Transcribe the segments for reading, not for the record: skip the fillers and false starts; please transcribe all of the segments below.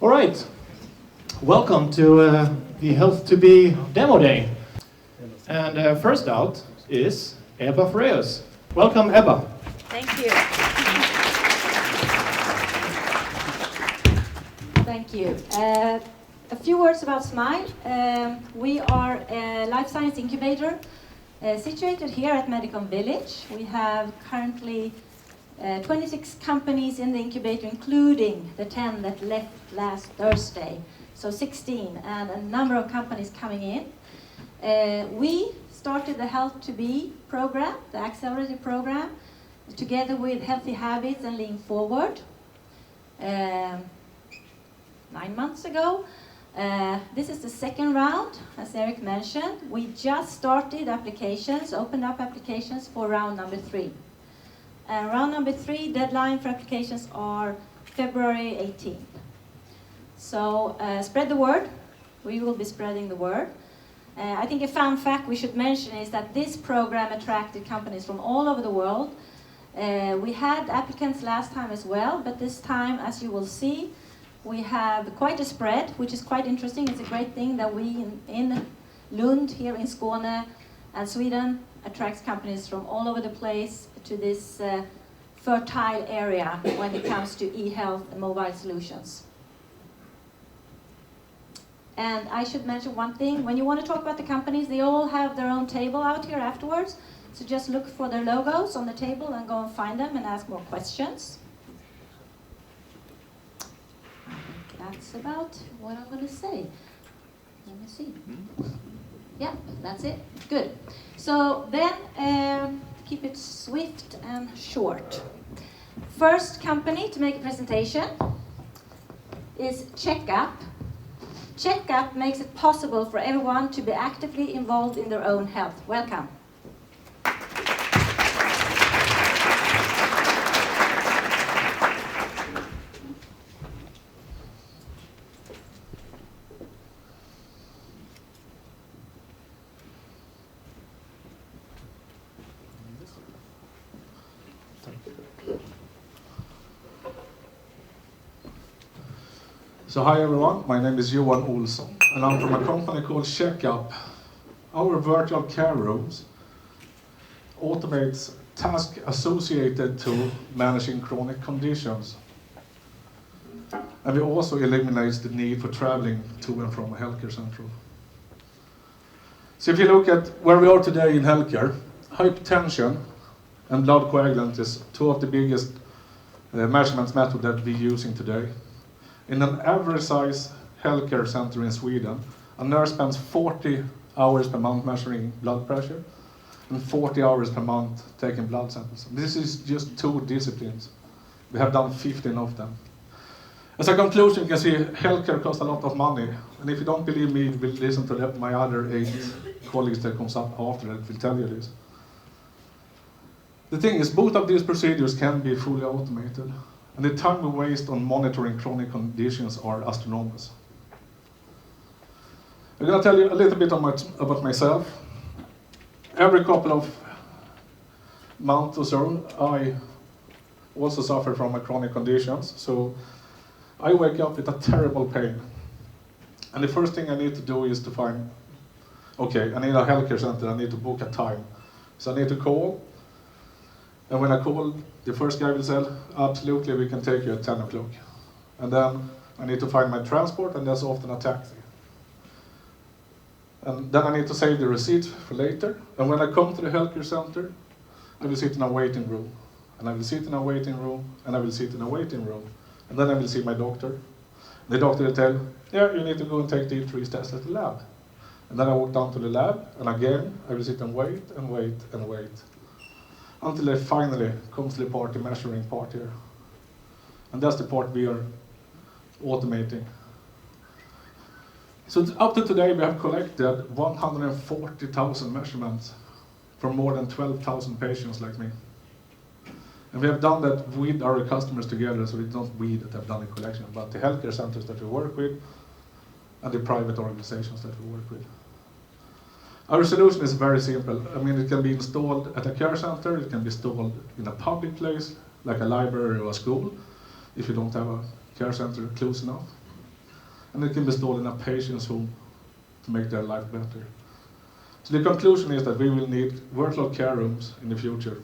All right, welcome to the Health2B demo day. And first out is Ebba Freus. Welcome, Ebba. Thank you. Thank you. A few words about SmiLe. We are a life science incubator situated here at Medicon Village. We have currently 26 companies in the incubator, including the 10 that left last Thursday. So 16, and a number of companies coming in. We started the Health2B program, the accelerator program, together with Healthy Habits and Lean Forward 9 months ago. This is the second round, as Eric mentioned. We just started applications, opened up applications for round number 3. Round number 3, deadline for applications are February 18th. So spread the word. We will be spreading the word. I think a fun fact we should mention is that this program attracted companies from all over the world. We had applicants last time as well, but this time, as you will see, we have quite a spread, which is quite interesting. It's a great thing that we in Lund, here in Skåne and Sweden, attracts companies from all over the place to this fertile area when it comes to e-health and mobile solutions. And I should mention one thing. When you want to talk about the companies, they all have their own table out here afterwards. So just look for their logos on the table and go and find them and ask more questions. I think that's about what I'm going to say. Let me see. Yeah, that's it. Good. So then, keep it swift and short. First company to make a presentation is Checkup. Checkup makes it possible for everyone to be actively involved in their own health. Welcome. So hi everyone, my name is Johan Olsson and I'm from a company called Checkup. Our virtual care rooms automates tasks associated to managing chronic conditions. And we also eliminates the need for traveling to and from a healthcare center. So if you look at where we are today in healthcare, hypertension and blood coagulant is two of the biggest measurements methods that we're using today. In an average size healthcare center in Sweden, a nurse spends 40 hours per month measuring blood pressure and 40 hours per month taking blood samples. This is just 2 disciplines. We have done 15 of them. As a conclusion, you can see healthcare costs a lot of money. And if you don't believe me, you will listen to my other 8 colleagues that comes up after that will tell you this. The thing is, both of these procedures can be fully automated. And the time we waste on monitoring chronic conditions are astronomical. I'm going to tell you a little bit about myself. Every couple of months or so, I also suffer from chronic conditions. So I wake up with a terrible pain. And the first thing I need to do is to find, okay, I need a healthcare center, I need to book a time. So I need to call. And when I call, the first guy will say, absolutely, we can take you at 10 o'clock. And then I need to find my transport, and that's often a taxi. And then I need to save the receipt for later. And when I come to the healthcare center, I will sit in a waiting room. And I will sit in a waiting room, and I will sit in a waiting room. And then I will see my doctor. The doctor will tell, yeah, you need to go and take the E3 test at the lab. And then I walk down to the lab, and again, I will sit and wait and wait and wait. Until I finally come to the measuring part here. And that's the part we are automating. So up to today we have collected 140,000 measurements from more than 12,000 patients like me. And we have done that with our customers together, so it's not we that have done the collection, but the healthcare centers that we work with and the private organizations that we work with. Our solution is very simple. I mean, it can be installed at a care center, it can be installed in a public place, like a library or a school, if you don't have a care center close enough. and it can be installed in a patient's home to make their life better. So the conclusion is that we will need virtual care rooms in the future.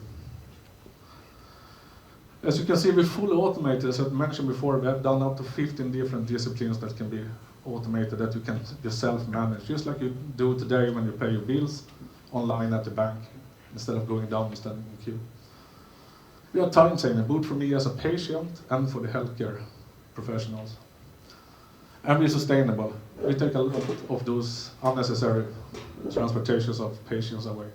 As you can see, we're fully automated. As I mentioned before, we have done up to 15 different disciplines that can be automated, that you can just self-manage, just like you do today when you pay your bills online at the bank, instead of going down and standing in queue. We are time-saving, both for me as a patient and for the healthcare professionals. And we're sustainable. We take a lot of those unnecessary transportations of patients away.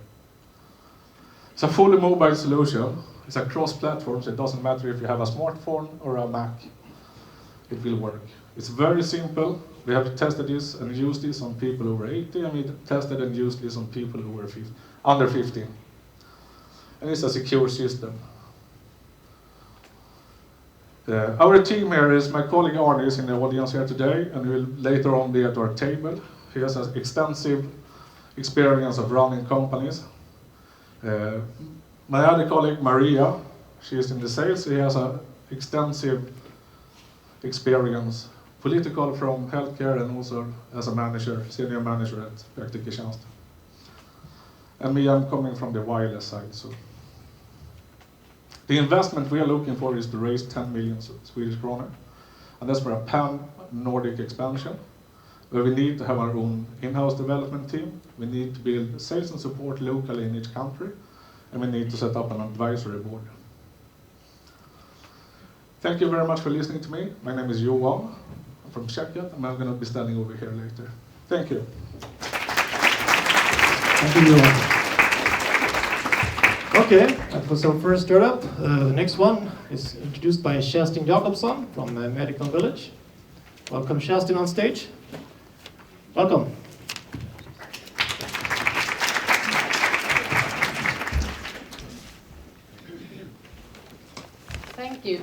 It's a fully mobile solution. It's a cross-platform, so it doesn't matter if you have a smartphone or a Mac. It will work. It's very simple. We have tested this and used this on people over 80, and we tested and used this on people who were under 15. And it's a secure system. Our team here is, my colleague Arne is in the audience here today, and will later on be at our table. He has an extensive experience of running companies. My other colleague Maria, she is in the sales. She has an extensive experience, political from healthcare, and also as a manager, senior manager at Praktiker Tjänst. And me, I'm coming from the wireless side. So the investment we are looking for is to raise 10 million Swedish kronor, and that's for a pan-Nordic expansion, where we need to have our own in-house development team. We need to build sales and support locally in each country, and we need to set up an advisory board. Thank you very much for listening to me. My name is Johan. I'm from Checkup, and I'm going to be standing over here later. Thank you. Thank you, Johan. Okay, that was our first startup. The next one is introduced by Kerstin Jakobsson from Medical Village. Welcome, Kerstin, on stage. Welcome. Thank you.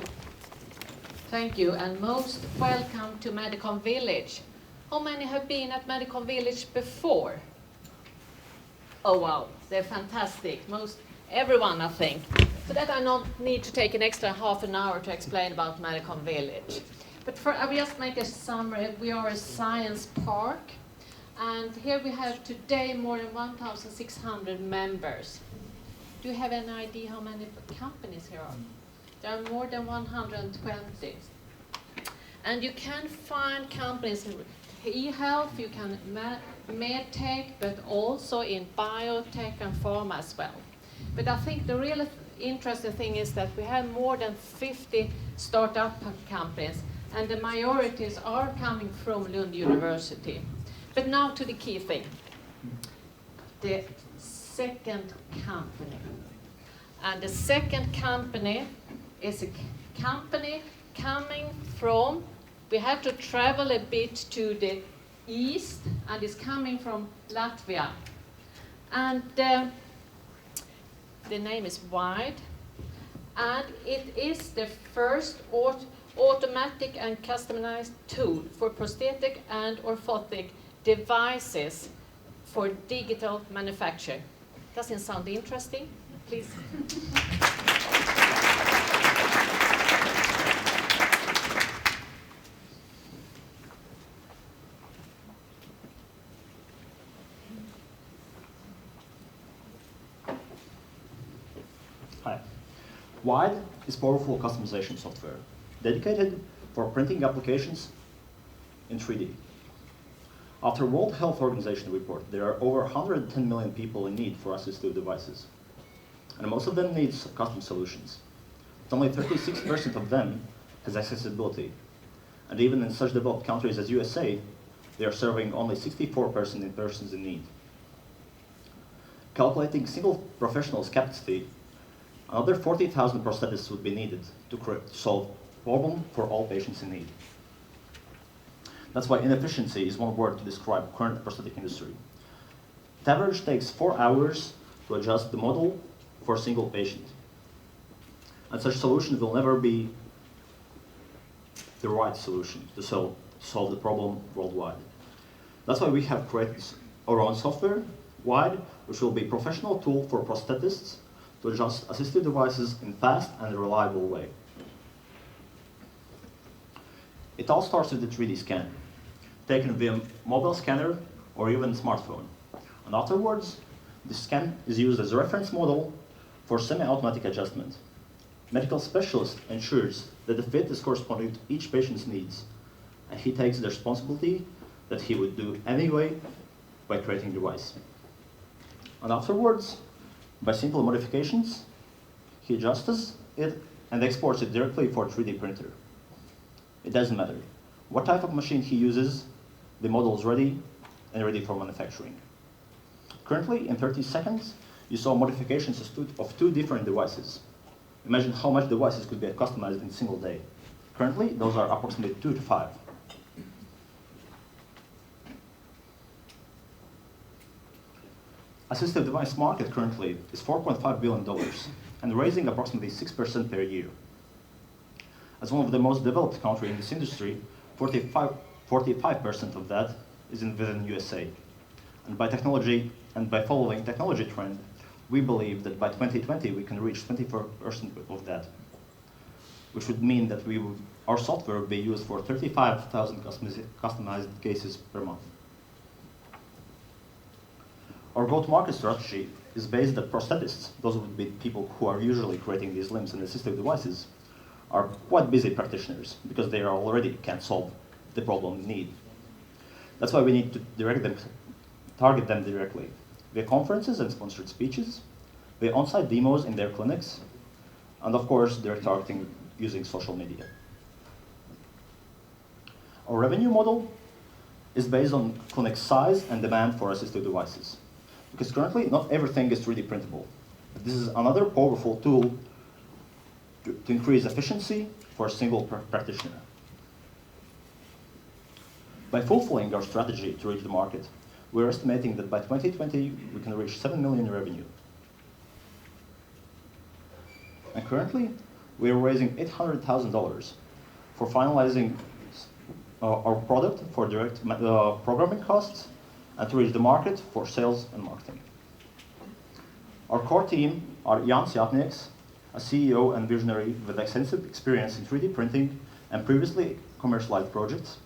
Thank you, and most welcome to Medical Village. How many have been at Medical Village before? Oh wow, they're fantastic. Everyone, I think. So that I don't need to take an extra half an hour to explain about Medical Village. But I will just make a summary. We are a science park, and here we have today more than 1,600 members. Do you have any idea how many companies here are? There are more than 120. And you can find companies in e-health, you can medtech, but also in biotech and pharma as well. But I think the really interesting thing is that we have more than 50 startup companies, and the majorities are coming from Lund University. But now to the key thing, the second company. And the second company is a company coming from, we have to travel a bit to the east, and it's coming from Latvia. And the name is WIDE, and it is the first automatic and customized tool for prosthetic and orthotic devices for digital manufacture. Doesn't sound interesting? Please. Hi. WIDE is powerful customization software dedicated for printing applications in 3D. After World Health Organization report, there are over 110 million people in need for assistive devices, and most of them need custom solutions. But only 36% of them has accessibility, and even in such developed countries as USA, they are serving only 64% in persons in need. Calculating single professional's capacity, another 40,000 prosthetists would be needed to solve the problem for all patients in need. That's why inefficiency is one word to describe current prosthetic industry. The average takes 4 hours to adjust the model for a single patient. And such solution will never be the right solution to solve the problem worldwide. That's why we have created our own software, WIDE, which will be a professional tool for prosthetists to adjust assistive devices in a fast and reliable way. It all starts with the 3D scan. taken via mobile scanner or even smartphone. And afterwards, the scan is used as a reference model for semi-automatic adjustment. Medical specialist ensures that the fit is corresponding to each patient's needs, and he takes the responsibility that he would do anyway by creating the device. And afterwards, by simple modifications, he adjusts it and exports it directly for a 3D printer. It doesn't matter what type of machine he uses, the model is ready and ready for manufacturing. Currently, in 30 seconds, you saw modifications of 2 different devices. Imagine how much devices could be customized in a single day. Currently, those are approximately 2 to 5. Assistive device market currently is $4.5 billion and raising approximately 6% per year. As one of the most developed countries in this industry, 45% of that is within USA. And by technology and by following technology trend, we believe that by 2020 we can reach 24% of that, which would mean that our software will be used for 35,000 customized cases per month. Our go-to-market strategy is based that prosthetists, those would be people who are usually creating these limbs and assistive devices, are quite busy practitioners because they already can't solve the problem in need. That's why we need to target them directly via conferences and sponsored speeches, via on-site demos in their clinics, and of course, direct targeting using social media. Our revenue model is based on clinic size and demand for assistive devices. Because currently, not everything is 3D printable. This is another powerful tool to increase efficiency for a single practitioner. By fulfilling our strategy to reach the market, we're estimating that by 2020, we can reach $7 million in revenue. And currently, we are raising $800,000 for finalizing our product for direct programming costs and to reach the market for sales and marketing. Our core team are Jan Sjatnieks, a CEO and visionary with extensive experience in 3D printing and previously commercialized projects.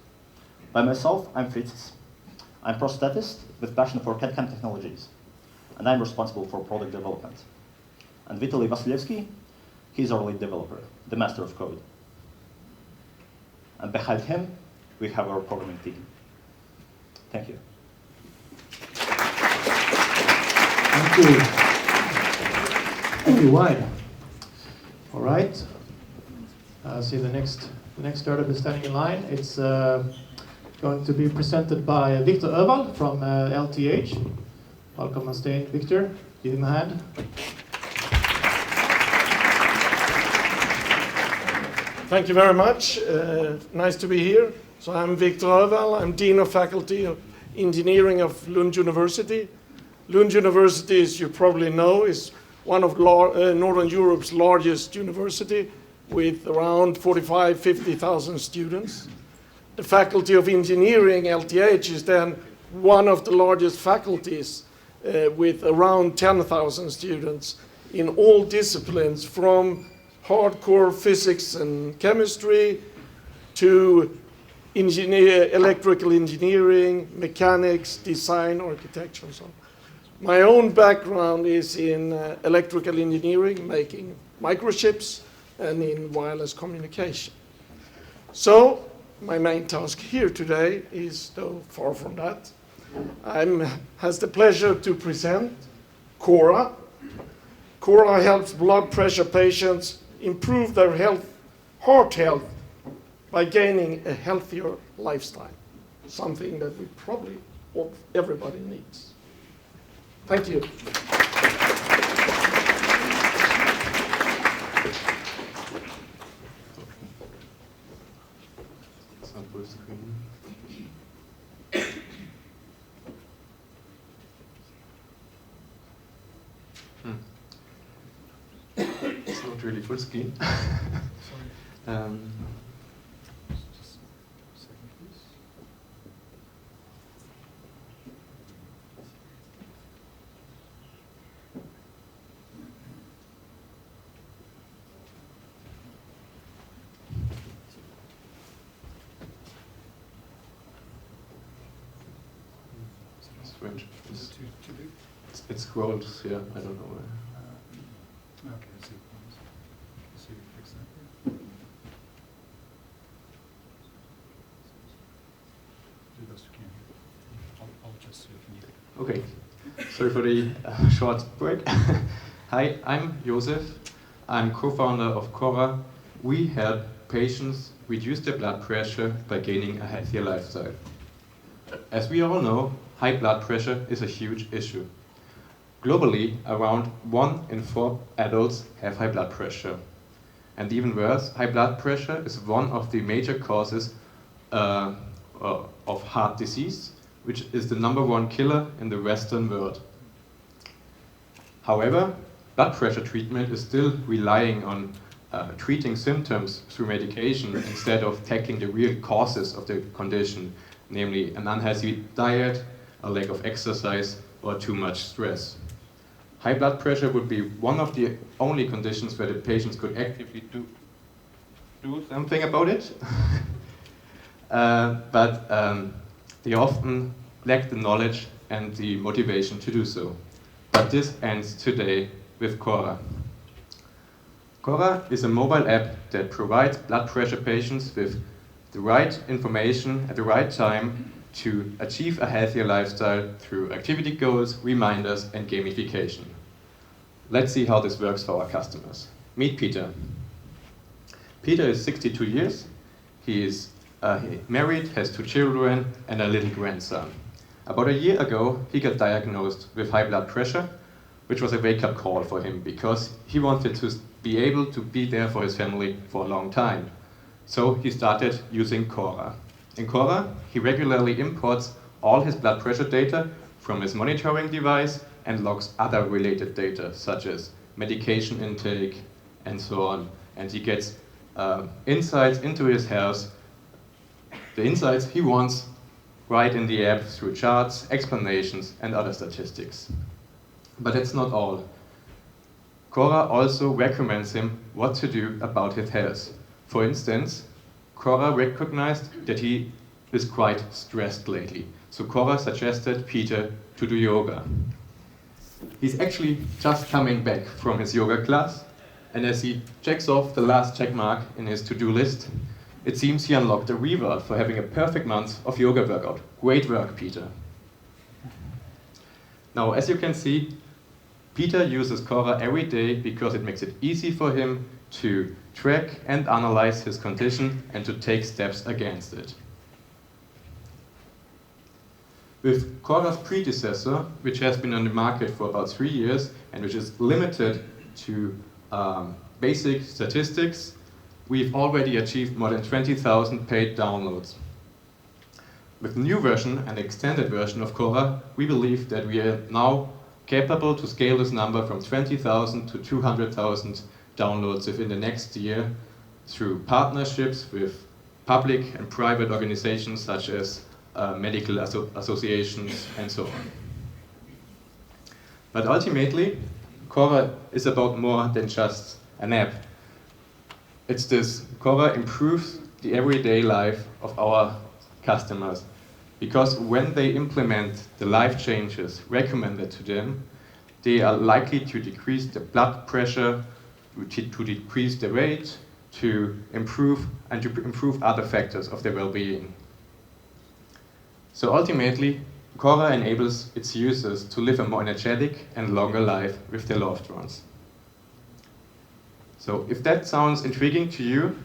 By myself, I'm Fritz. I'm a prosthetist with passion for CAD/CAM technologies, and I'm responsible for product development. And Vitaly Vasilevsky, he's our lead developer, the master of code. And behind him, we have our programming team. Thank you. Thank you. Thank you, Wide. All right. See the next startup is standing in line. It's going to be presented by Victor Öval from LTH. Welcome on stage, Victor. Give him a hand. Thank you very much. Nice to be here. So I'm Victor Öval. I'm Dean of Faculty of Engineering of Lund University. Lund University, as you probably know, is one of Northern Europe's largest university with around 50,000 students. The Faculty of Engineering, LTH, is then one of the largest faculties with around 10,000 students in all disciplines, from hardcore physics and chemistry to electrical engineering, mechanics, design, architecture, and so on. My own background is in electrical engineering, making microchips, and in wireless communication. So my main task here today is, though far from that, has the pleasure to present Cora. Cora helps blood pressure patients improve their heart health, by gaining a healthier lifestyle, something that we probably everybody needs. Thank you. It's not really full screen. strange. It scrolls here, I don't know. Okay, I see. See, fix that. Do the best you can here. I'll just see if you need it. Okay, sorry for the short break. Hi, I'm Josef. I'm co-founder of Cora. We help patients reduce their blood pressure by gaining a healthier lifestyle. As we all know, high blood pressure is a huge issue. Globally, around 1 in 4 adults have high blood pressure. And even worse, high blood pressure is one of the major causes of heart disease, which is the #1 killer in the Western world. However, blood pressure treatment is still relying on treating symptoms through medication instead of tackling the real causes of the condition, namely an unhealthy diet, a lack of exercise, or too much stress. High blood pressure would be one of the only conditions where the patients could actively do something about it, but they often lack the knowledge and the motivation to do so. But this ends today with Cora. Cora is a mobile app that provides blood pressure patients with the right information at the right time to achieve a healthier lifestyle through activity goals, reminders, and gamification. Let's see how this works for our customers. Meet Peter. Peter is 62 years. He is married, has 2 children, and a little grandson. About a year ago, he got diagnosed with high blood pressure, which was a wake-up call for him because he wanted to be able to be there for his family for a long time. So he started using Cora. In Cora, he regularly imports all his blood pressure data from his monitoring device and logs other related data, such as medication intake and so on. And he gets insights into his health, the insights he wants right in the app through charts, explanations, and other statistics. But that's not all. Cora also recommends him what to do about his health. For instance, Cora recognized that he is quite stressed lately. So Cora suggested Peter to do yoga. He's actually just coming back from his yoga class, and as he checks off the last check mark in his to-do list, it seems he unlocked a reward for having a perfect month of yoga workout. Great work, Peter. Now, as you can see, Peter uses Cora every day because it makes it easy for him to track and analyze his condition and to take steps against it. With Cora's predecessor, which has been on the market for about 3 years and which is limited to basic statistics, we've already achieved more than 20,000 paid downloads. With the new version and extended version of Cora, we believe that we are now capable to scale this number from 20,000 to 200,000 downloads within the next year through partnerships with public and private organizations such as medical associations and so on. But ultimately, Cora is about more than just an app. It's this, Cora improves the everyday life of our customers, because when they implement the life changes recommended to them, they are likely to decrease the blood pressure, to decrease the weight, to improve other factors of their well-being. So ultimately, Cora enables its users to live a more energetic and longer life with their loved ones. So if that sounds intriguing to you,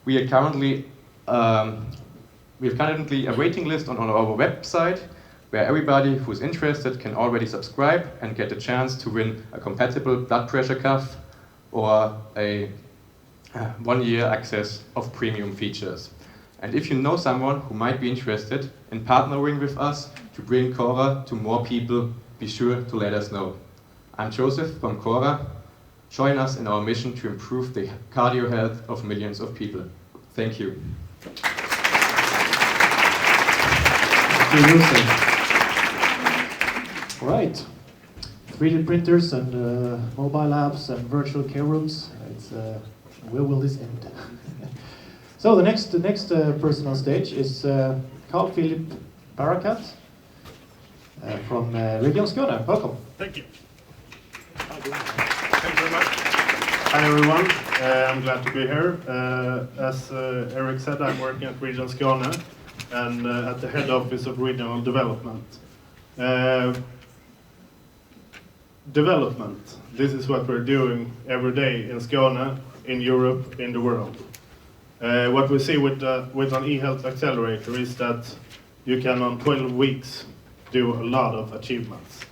we have currently a waiting list on our website where everybody who's interested can already subscribe and get a chance to win a compatible blood pressure cuff or a 1-year access of premium features. And if you know someone who might be interested in partnering with us to bring Cora to more people, be sure to let us know. I'm Joseph from Cora. Join us in our mission to improve the cardio health of millions of people. Thank you. All right. 3D printers and mobile apps and virtual care rooms. Where will this end? So the next person on stage is Carl Philip Barakat. from Region Skåne. Welcome. Thank you. Thank you very much. Hi everyone, I'm glad to be here. As Eric said, I'm working at Region Skåne and at the head office of regional development. Development, this is what we're doing every day in Skåne, in Europe, in the world. What we see with an e-health accelerator is that you can on 12 weeks do a lot of achievements.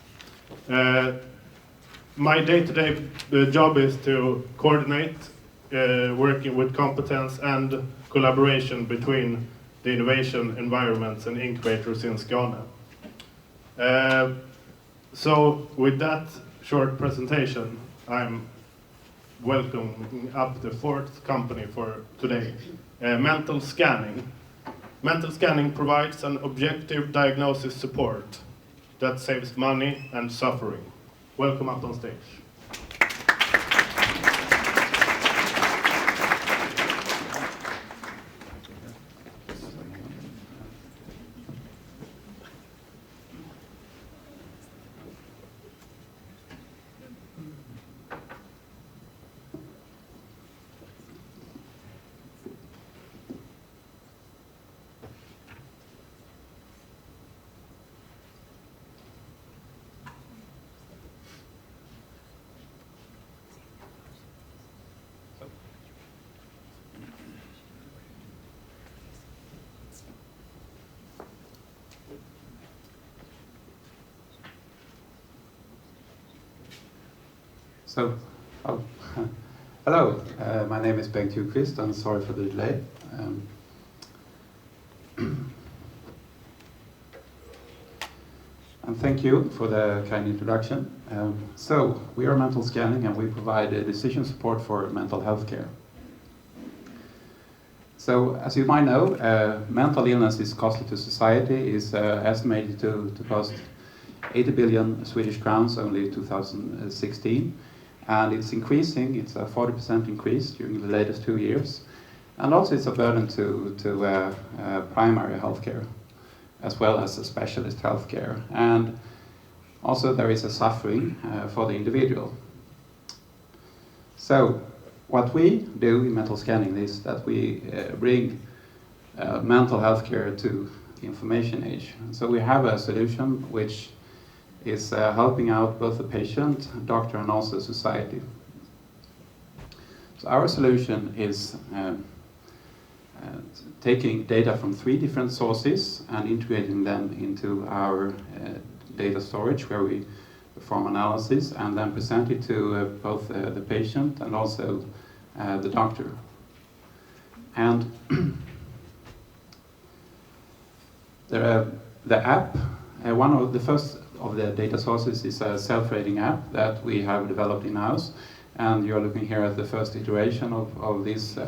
My day-to-day job is to coordinate working with competence and collaboration between the innovation environments and incubators in Skåne. So with that short presentation, I'm welcoming up the fourth company for today, mental scanning. Mental scanning provides an objective diagnosis support that saves money and suffering. Welcome up on stage. So, hello, my name is Bengt Ljungqvist, and sorry for the delay. And thank you for the kind introduction. So, we are Mental Scanning, and we provide decision support for mental health care. So, as you might know, mental illness is costly to society, is estimated to cost 80 billion Swedish crowns only in 2016. And it's increasing, it's a 40% increase during the latest 2 years. And also it's a burden to primary healthcare, as well as a specialist healthcare. And also there is a suffering for the individual. So what we do in mental scanning is that we bring mental healthcare to the information age. So we have a solution which is helping out both the patient, doctor, and also society. So our solution is taking data from 3 different sources and integrating them into our data storage, where we perform analysis and then present it to both the patient and also the doctor. And the app, one of the first of the data sources is a self-rating app that we have developed in-house, and you're looking here at the first iteration of this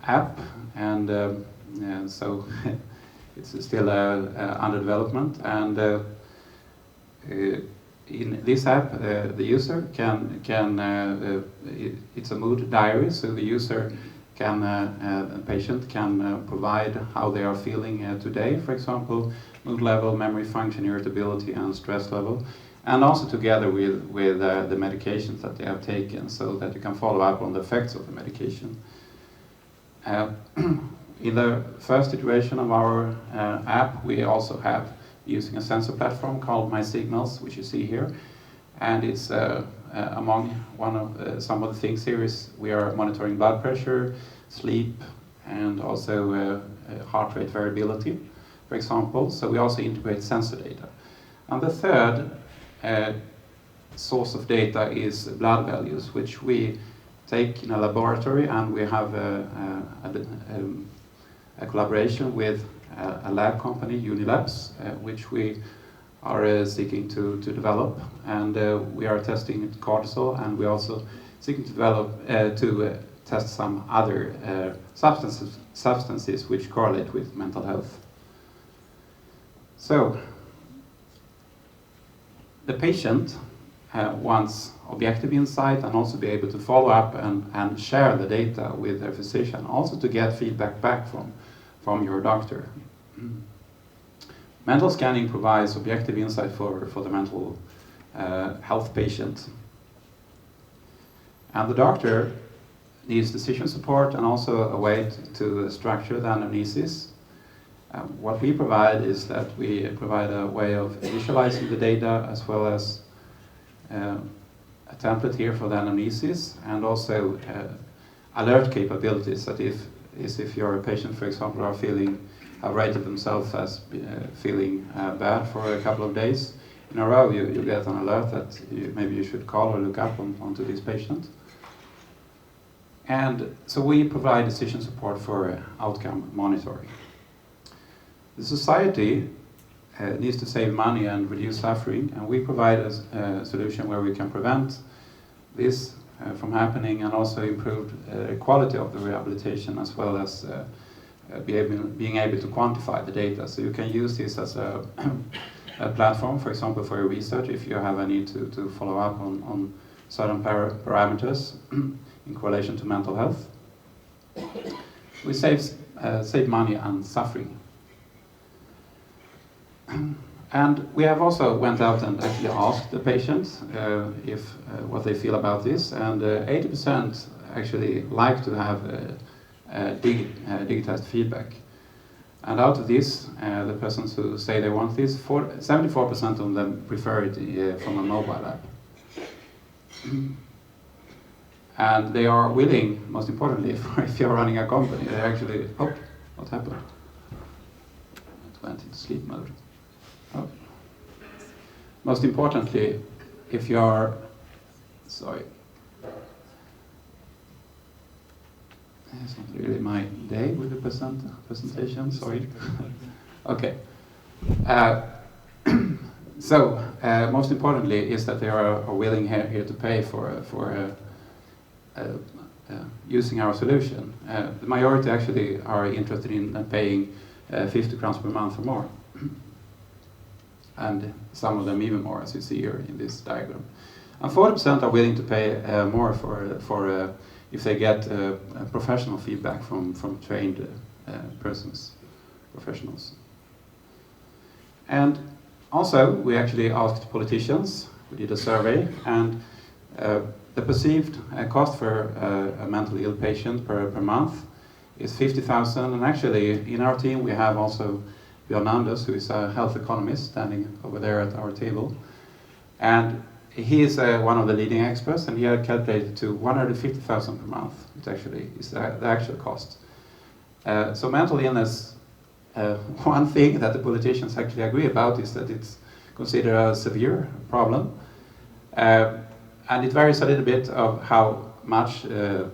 app, and so it's still under development. And in this app, the user can it's a mood diary, so the user can, the patient can provide how they are feeling today, for example, mood level, memory function, irritability, and stress level, and also together with the medications that they have taken, so that you can follow up on the effects of the medication. In the first iteration of our app, we also have using a sensor platform called MySignals, which you see here, and it's among some of the things here is we are monitoring blood pressure, sleep, and also heart rate variability, for example. So we also integrate sensor data. And the third source of data is blood values, which we take in a laboratory, and we have a collaboration with a lab company, Unilabs, which we are seeking to develop, and we are testing cortisol, and we are also seeking to develop test some other substances which correlate with mental health. So the patient wants objective insight and also be able to follow up and share the data with their physician, also to get feedback back from your doctor. Mental scanning provides objective insight for the mental health patient. And the doctor needs decision support and also a way to structure the anamnesis. What we provide is that we provide a way of visualizing the data as well as a template here for the anamnesis, and also alert capabilities that if your patient, for example, have rated themselves as feeling bad for a couple of days in a row, you get an alert that maybe you should call or look up onto this patient. And so we provide decision support for outcome monitoring. The society needs to save money and reduce suffering, and we provide a solution where we can prevent this from happening and also improve quality of the rehabilitation, as well as being able to quantify the data. So you can use this as a platform, for example, for your research, if you have a need to follow up on certain parameters in correlation to mental health. We save money and suffering. And we have also went out and actually asked the patients what they feel about this, and 80% actually like to have digitized feedback. And out of this, the persons who say they want this, 74% of them prefer it from a mobile app. And they are willing, most importantly, if you're running a company, they actually, oh, what happened? It went into sleep mode. Oh. Most importantly, if you are, sorry, it's not really my day with the presentation, sorry. Okay. So, most importantly is that they are willing here to pay for using our solution. The majority actually are interested in paying 50 crowns per month or more. And some of them even more, as you see here in this diagram. And 40% are willing to pay more for if they get professional feedback from trained professionals. And also, we actually asked politicians, we did a survey, and the perceived cost for a mentally ill patient per month is 50,000, and actually in our team we have also Björn Anders, who is a health economist standing over there at our table. And he is one of the leading experts, and he had calculated to 150,000 per month, which actually is the actual cost. So mental illness, one thing that the politicians actually agree about is that it's considered a severe problem. And it varies a little bit of how much the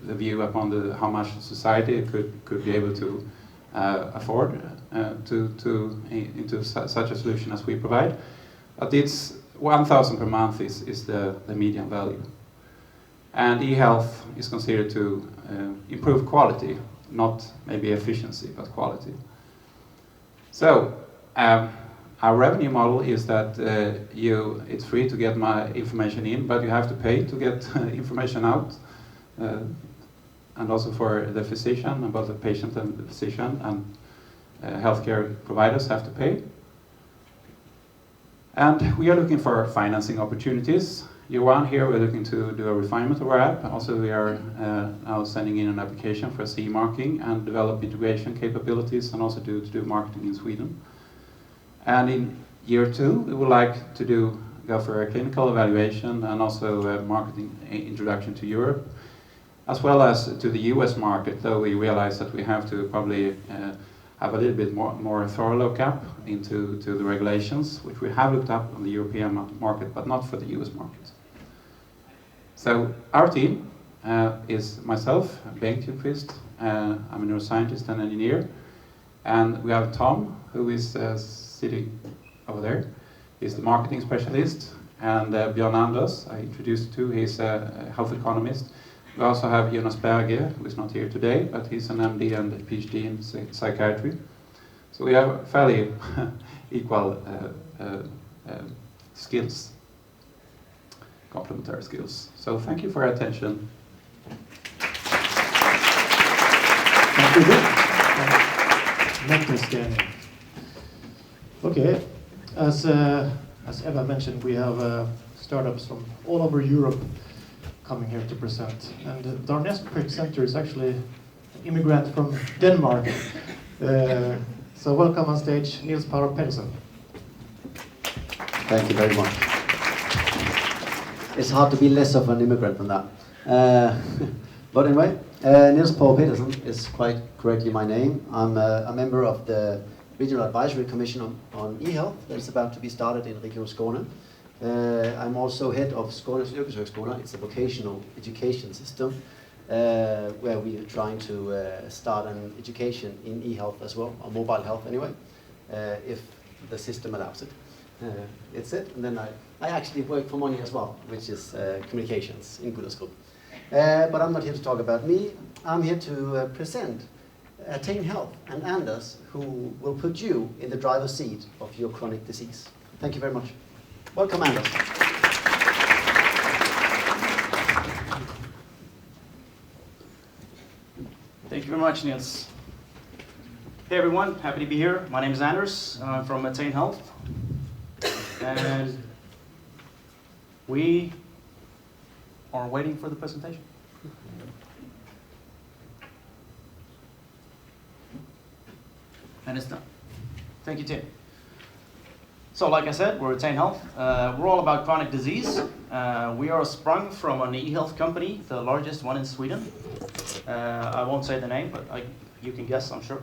view upon how much society could be able to afford into such a solution as we provide. But it's 1,000 per month is the median value. And e-health is considered to improve quality, not maybe efficiency, but quality. So our revenue model is that it's free to get my information in, but you have to pay to get information out. And also for the physician, both the patient and the physician, and healthcare providers have to pay. And we are looking for financing opportunities. Year one here, we're looking to do a refinement of our app. Also, we are now sending in an application for CE marking and develop integration capabilities, and also to do marketing in Sweden. And in year two, we would like to go for a clinical evaluation and also marketing introduction to Europe, as well as to the US market, though we realize that we have to probably have a little bit more thorough look-up into the regulations, which we have looked up on the European market, but not for the US market. So our team is myself, Bengt Ljungqvist, I'm a neuroscientist and engineer, and we have Tom, who is sitting over there. He's the marketing specialist, and Björn Anders, I introduced you to, he's a health economist. We also have Jonas Berge, who is not here today, but he's an MD and a PhD in psychiatry. So we have fairly equal skills, complementary skills. So thank you for your attention. Thank you. Mental scanning. Okay, as Eva mentioned, we have startups from all over Europe coming here to present. And our next presenter is actually an immigrant from Denmark. So welcome on stage, Niels Power Pedersen. Thank you very much. It's hard to be less of an immigrant than that. But anyway, Niels Power Pedersen is quite correctly my name. I'm a member of the Regional Advisory Commission on e-health that is about to be started in Region Skåne. I'm also head of Skånes Yrkeshögskola. It's a vocational education system where we are trying to start an education in e-health as well, or mobile health anyway, if the system allows it. It's it. And then I actually work for money as well, which is communications in Gudaskup. But I'm not here to talk about me. I'm here to present Attain Health and Anders, who will put you in the driver's seat of your chronic disease. Thank you very much. Welcome, Anders. Thank you very much, Niels. Hey everyone, happy to be here. My name is Anders. I'm from Attain Health. And we are waiting for the presentation. And it's done. Thank you, Tim. So like I said, we're Attain Health. We're all about chronic disease. We are sprung from an e-health company, the largest one in Sweden. I won't say the name, but you can guess, I'm sure.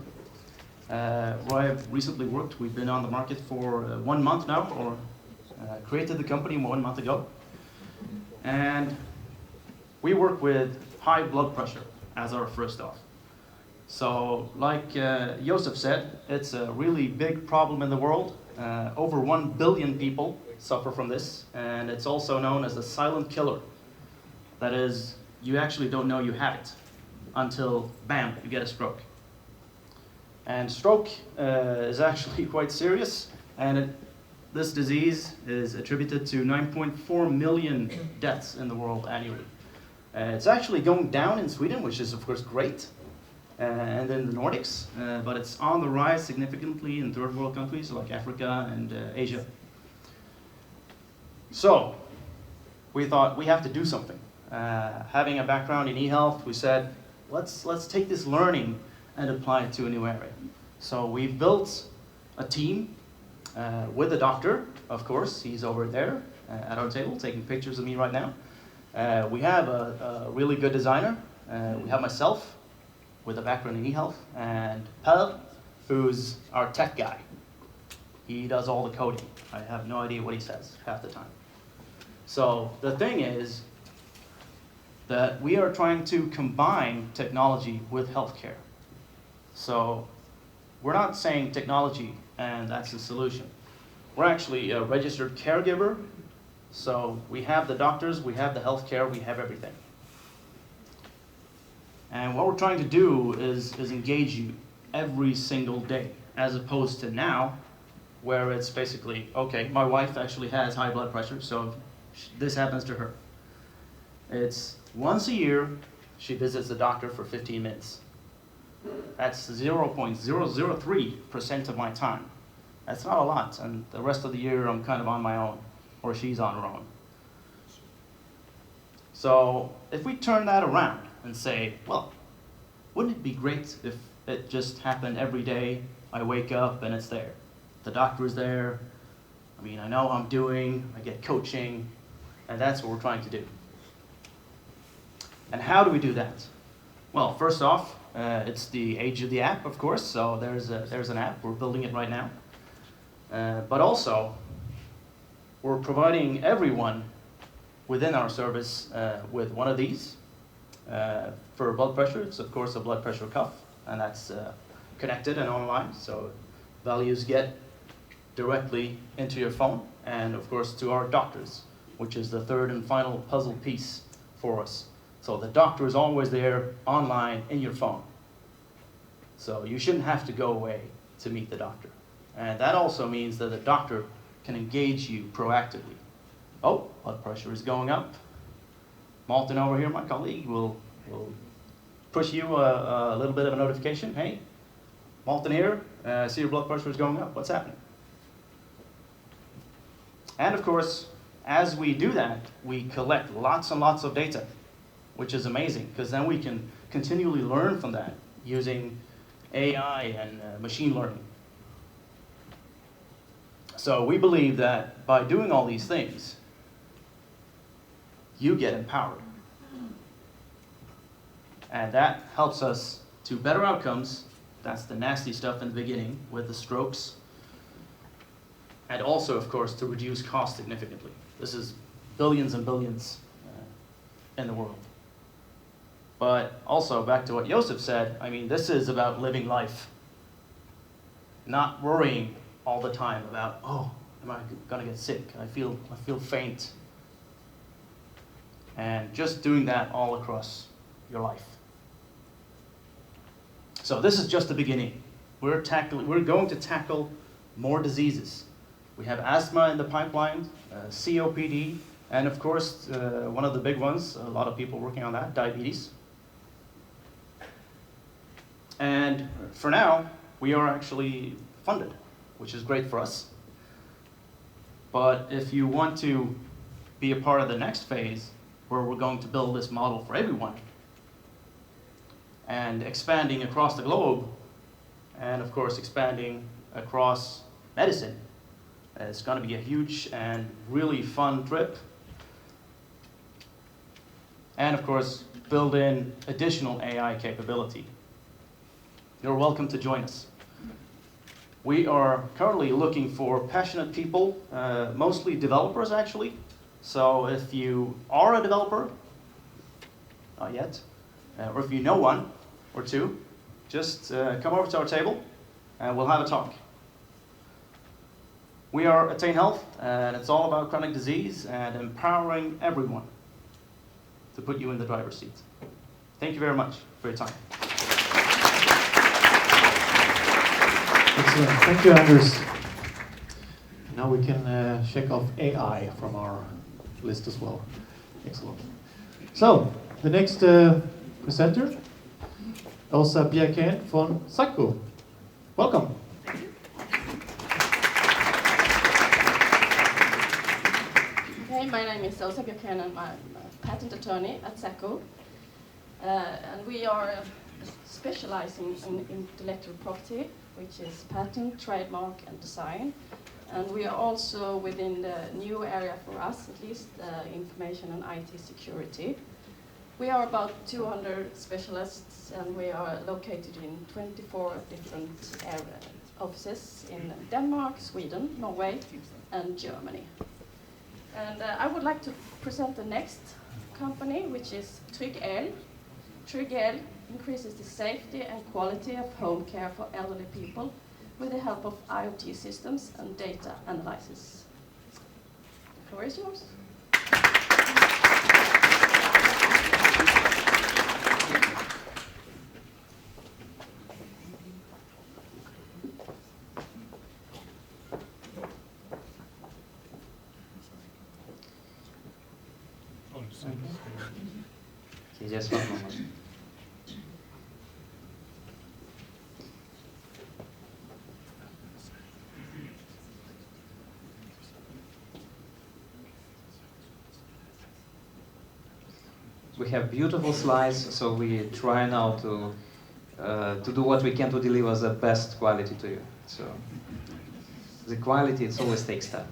Where I've recently worked. We've been on the market for 1 month now, or created the company 1 month ago. And we work with high blood pressure as our first off. So like Josef said, it's a really big problem in the world. Over 1 billion people suffer from this, and it's also known as the silent killer. That is, you actually don't know you have it until, bam, you get a stroke. And stroke is actually quite serious, and this disease is attributed to 9.4 million deaths in the world annually. It's actually going down in Sweden, which is of course great, and in the Nordics, but it's on the rise significantly in third world countries like Africa and Asia. So we thought we have to do something. Having a background in e-health, we said, let's take this learning and apply it to a new area. So we built a team with a doctor, of course. He's over there at our table taking pictures of me right now. We have a really good designer. We have myself with a background in e-health, and Per, who's our tech guy. He does all the coding. I have no idea what he says half the time. So the thing is that we are trying to combine technology with healthcare. So we're not saying technology and that's the solution. We're actually a registered caregiver. So we have the doctors, we have the healthcare, we have everything. And what we're trying to do is engage you every single day, as opposed to now, where it's basically, okay, my wife actually has high blood pressure, so this happens to her. It's once a year, she visits the doctor for 15 minutes. That's 0.003% of my time. That's not a lot, and the rest of the year I'm kind of on my own, or she's on her own. So if we turn that around and say, well, wouldn't it be great if it just happened every day? I wake up and it's there. The doctor is there. I mean, I know how I'm doing, I get coaching, and that's what we're trying to do. And how do we do that? Well, first off, it's the age of the app, of course, so there's an app, we're building it right now. But also, we're providing everyone within our service with one of these. For blood pressure, it's of course a blood pressure cuff, and that's connected and online, so values get directly into your phone, and of course to our doctors, which is the third and final puzzle piece for us. So the doctor is always there, online, in your phone. So you shouldn't have to go away to meet the doctor. And that also means that the doctor can engage you proactively. Oh, blood pressure is going up. Martin over here, my colleague, will push you a little bit of a notification. Hey, Martin here, see your blood pressure is going up. What's happening? And of course, as we do that, we collect lots and lots of data, which is amazing, because then we can continually learn from that using AI and machine learning. So we believe that by doing all these things, you get empowered. And that helps us to better outcomes. That's the nasty stuff in the beginning with the strokes. And also, of course, to reduce cost significantly. This is billions and billions in the world. But also, back to what Josef said, I mean, this is about living life. Not worrying all the time about, oh, am I gonna get sick? I feel faint. And just doing that all across your life. So this is just the beginning. We're going to tackle more diseases. We have asthma in the pipeline, COPD, and of course, one of the big ones, a lot of people working on that, diabetes. And for now, we are actually funded, which is great for us. But if you want to be a part of the next phase, where we're going to build this model for everyone, and expanding across the globe, and of course expanding across medicine, it's going to be a huge and really fun trip. And of course, build in additional AI capability. You're welcome to join us. We are currently looking for passionate people, mostly developers actually. So if you are a developer, not yet, or if you know one or two, just come over to our table and we'll have a talk. We are Attain Health, and it's all about chronic disease and empowering everyone to put you in the driver's seat. Thank you very much for your time. Excellent. Thank you, Anders. Now we can check off AI from our list as well. Excellent. So, the next presenter, Elsa Bjerkén from Sacco. Welcome. Okay, my name is Elsa Bjerkén and I'm a patent attorney at Sacco. And we are specializing in intellectual property, which is patent, trademark and design. And we are also within the new area for us, at least, information and IT security. We are about 200 specialists and we are located in 24 different offices in Denmark, Sweden, Norway and Germany. And I would like to present the next company, which is Tryggel. Tryggel increases the safety and quality of home care for elderly people with the help of IoT systems and data analysis. The floor is yours. Just one moment. We have beautiful slides, so we try now to do what we can to deliver the best quality to you. So the quality, it always takes time.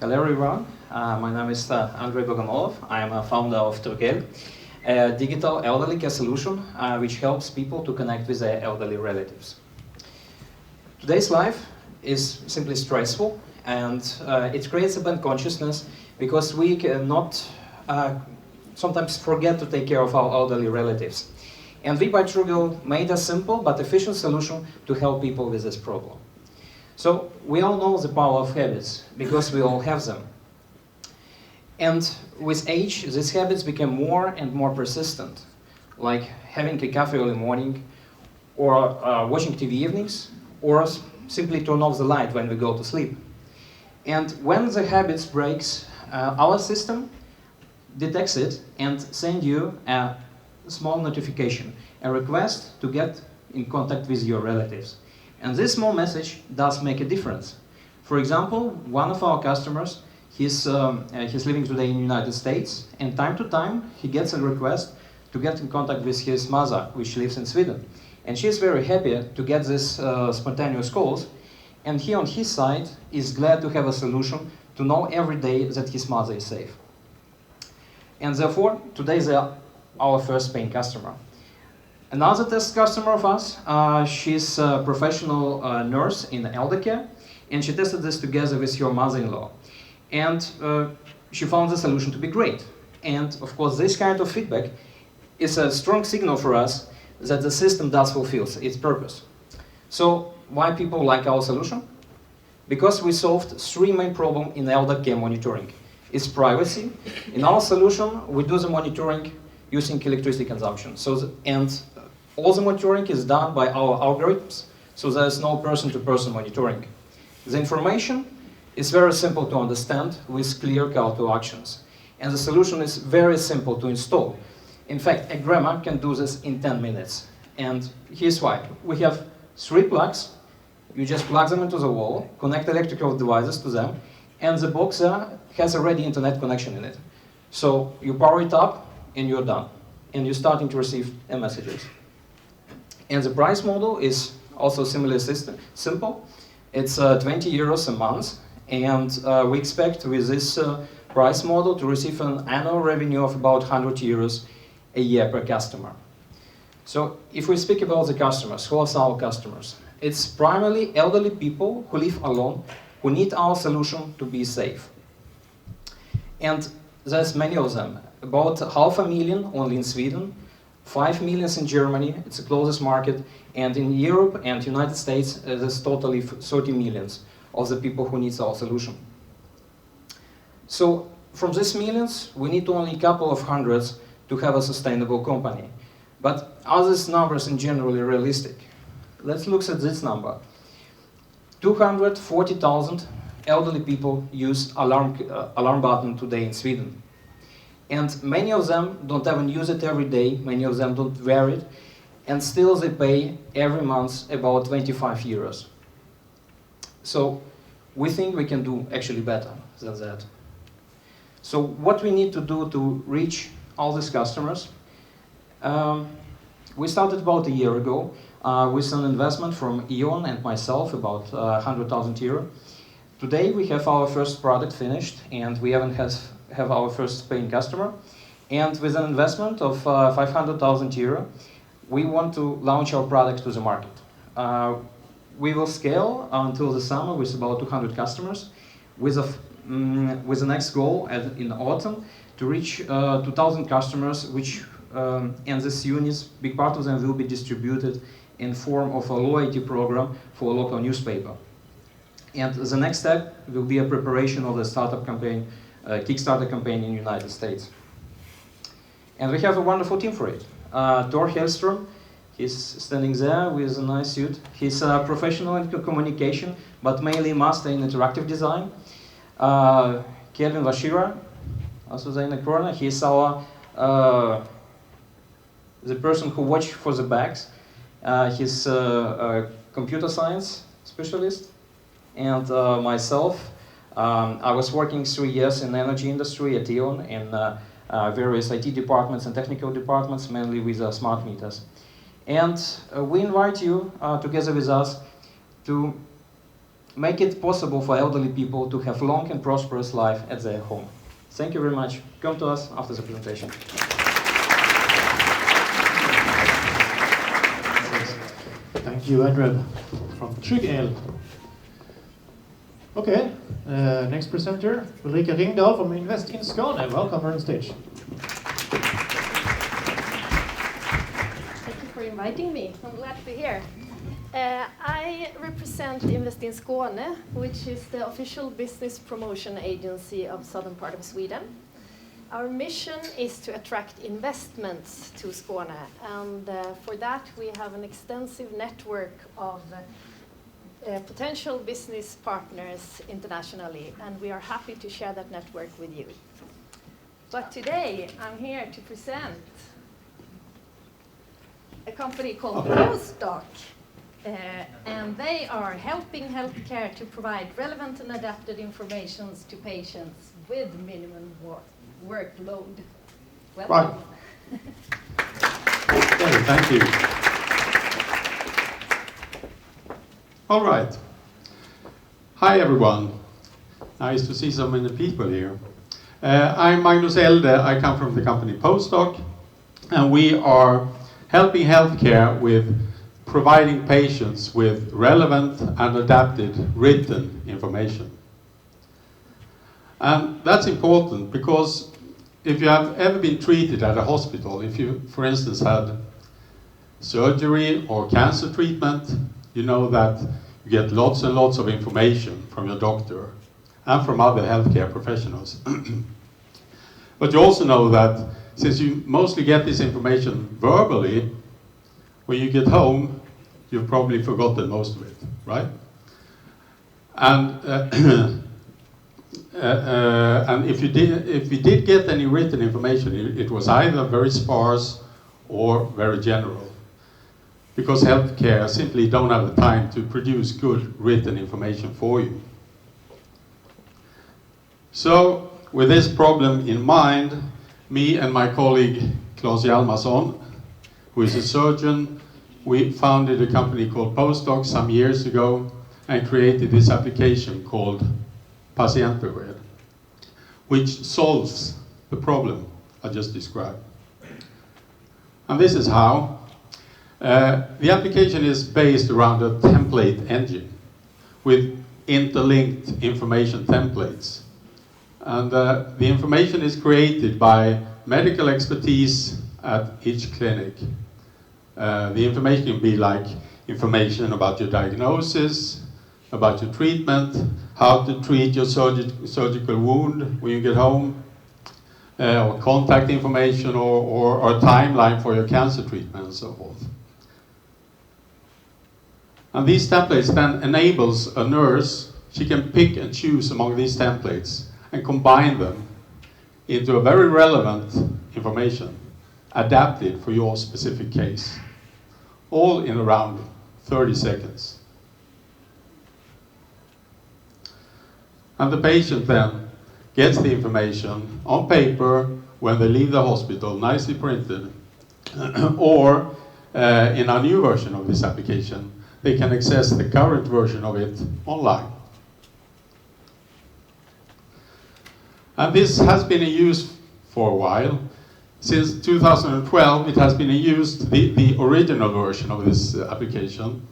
Hello everyone, my name is Andrei Bogomolov. I am a founder of Tryggel, a digital elderly care solution which helps people to connect with their elderly relatives. Today's life is simply stressful and it creates a bad consciousness because we cannot sometimes forget to take care of our elderly relatives. And we by Tryggel made a simple but efficient solution to help people with this problem. So we all know the power of habits, because we all have them. And with age, these habits become more and more persistent. like having a coffee early morning, or watching TV evenings, or simply turn off the light when we go to sleep. And when the habit breaks, our system detects it and sends you a small notification, a request to get in contact with your relatives. And this small message does make a difference. For example, one of our customers, he's living today in the United States, and time to time he gets a request to get in contact with his mother, which lives in Sweden. And she's very happy to get these spontaneous calls, and he on his side is glad to have a solution to know every day that his mother is safe. And therefore, today they are our first paying customer. Another test customer of us, she's a professional nurse in elder care, and she tested this together with her mother-in-law. And she found the solution to be great. And of course, this kind of feedback is a strong signal for us that the system does fulfill its purpose. So why people like our solution? Because we solved three main problems in elder care monitoring. It's privacy. In our solution, we do the monitoring using electricity consumption. And all the monitoring is done by our algorithms, so there is no person-to-person monitoring. The information is very simple to understand with clear call to actions. And the solution is very simple to install. In fact, a grandma can do this in 10 minutes. And here's why. We have 3 plugs. You just plug them into the wall, connect electrical devices to them, and the box has a ready internet connection in it. So you power it up, and you're done. And you're starting to receive messages. And the price model is also similarly simple. It's 20 euros a month, and we expect with this price model to receive an annual revenue of about 100 euros a year per customer. So if we speak about the customers, who are our customers? It's primarily elderly people who live alone, who need our solution to be safe. And there's many of them, about 500,000 only in Sweden, 5 million in Germany, it's the closest market, and in Europe and United States, there's totally 30 millions of the people who need our solution. So from these millions, we need only a couple of hundreds to have a sustainable company. But are these numbers in general realistic? Let's look at this number. 240,000 elderly people use alarm button today in Sweden. And many of them don't even use it every day, many of them don't wear it, and still they pay every month about 25 euros. So we think we can do actually better than that. So what we need to do to reach all these customers? We started about a year ago with an investment from Ion and myself, about 100,000 euro. Today we have our first product finished, and we even have our first paying customer. And with an investment of 500,000 euro, we want to launch our product to the market. We will scale until the summer with about 200 customers, with the next goal in autumn to reach 2,000 customers, which and these units, big part of them will be distributed in form of a loyalty program for a local newspaper. And the next step will be a preparation of the startup campaign, Kickstarter campaign in the United States. And we have a wonderful team for it. Thor Hellström, he's standing there with a nice suit. He's a professional in communication, but mainly master in interactive design. Kelvin Vashira, also there in the corner, he's our the person who watches for the bags. He's a computer science specialist. And myself, I was working 3 years in the energy industry at Ion in various IT departments and technical departments, mainly with smart meters. And we invite you together with us to make it possible for elderly people to have long and prosperous life at their home. Thank you very much. Come to us after the presentation. Thank you, Edred, from Tryggel. Okay, next presenter, Ulrika Ringdahl from Invest in Skåne. Welcome on stage. Thank you for inviting me. I'm glad to be here. I represent Invest in Skåne, which is the official business promotion agency of southern part of Sweden. Our mission is to attract investments to Skåne, and for that we have an extensive network of potential business partners internationally, and we are happy to share that network with you. But today I'm here to present a company called PostDoc, and they are helping healthcare to provide relevant and adapted information to patients with minimum workload. Welcome. Right. Okay, thank you. All right. Hi, everyone. Nice to see so many people here. I'm Magnus Elde. I come from the company PostDoc, and we are helping healthcare with providing patients with relevant and adapted written information. And that's important because if you have ever been treated at a hospital, if you, for instance, had surgery or cancer treatment, you know that you get lots and lots of information from your doctor and from other healthcare professionals. But you also know that since you mostly get this information verbally, when you get home, you've probably forgotten most of it, right? And and if you did get any written information, it was either very sparse or very general, because healthcare simply don't have the time to produce good written information for you. So, with this problem in mind, me and my colleague Claes Hjalmarsson, who is a surgeon, we founded a company called PostDoc some years ago and created this application called Patientbesked, which solves the problem I just described. And this is how. The application is based around a template engine with interlinked information templates. And the information is created by medical expertise at each clinic. The information can be like information about your diagnosis, about your treatment, how to treat your surgical wound when you get home, or contact information or a timeline for your cancer treatment and so forth. And these templates then enables a nurse, she can pick and choose among these templates and combine them into a very relevant information adapted for your specific case, all in around 30 seconds. And the patient then gets the information on paper when they leave the hospital, nicely printed, or in our new version of this application, they can access the current version of it online. And this has been in use for a while. Since 2012, it has been in use, the original version of this application,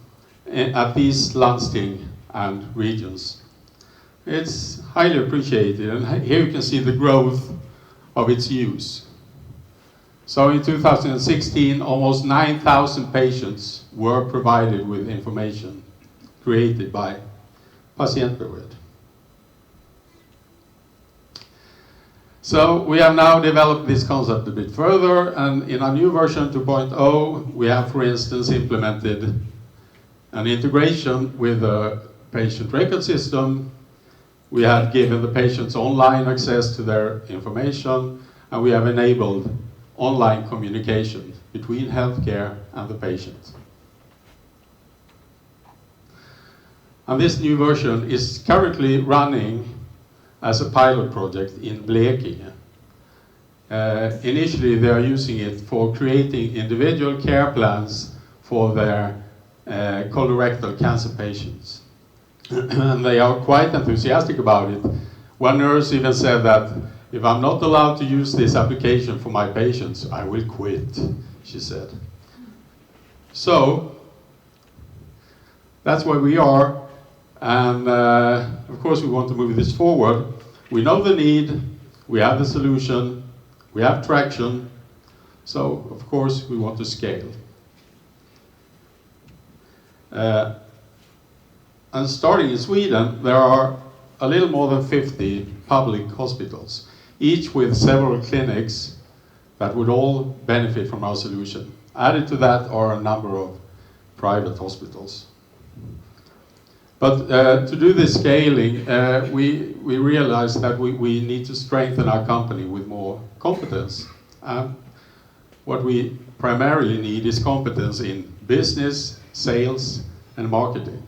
at these landsting and regions. It's highly appreciated, and here you can see the growth of its use. So in 2016, almost 9,000 patients were provided with information created by Patientbesked. So we have now developed this concept a bit further, and in our new version 2.0, we have, for instance, implemented an integration with a patient record system. We have given the patients online access to their information, and we have enabled online communication between healthcare and the patient. And this new version is currently running as a pilot project in Blekinge. Initially, they are using it for creating individual care plans for their colorectal cancer patients. And they are quite enthusiastic about it. One nurse even said that, if I'm not allowed to use this application for my patients, I will quit, she said. So, that's where we are. And of course, we want to move this forward. We know the need, we have the solution, we have traction. So, of course, we want to scale. And starting in Sweden, there are a little more than 50 public hospitals. each with several clinics that would all benefit from our solution. Added to that are a number of private hospitals. But to do this scaling, we realized that we need to strengthen our company with more competence. What we primarily need is competence in business, sales, and marketing.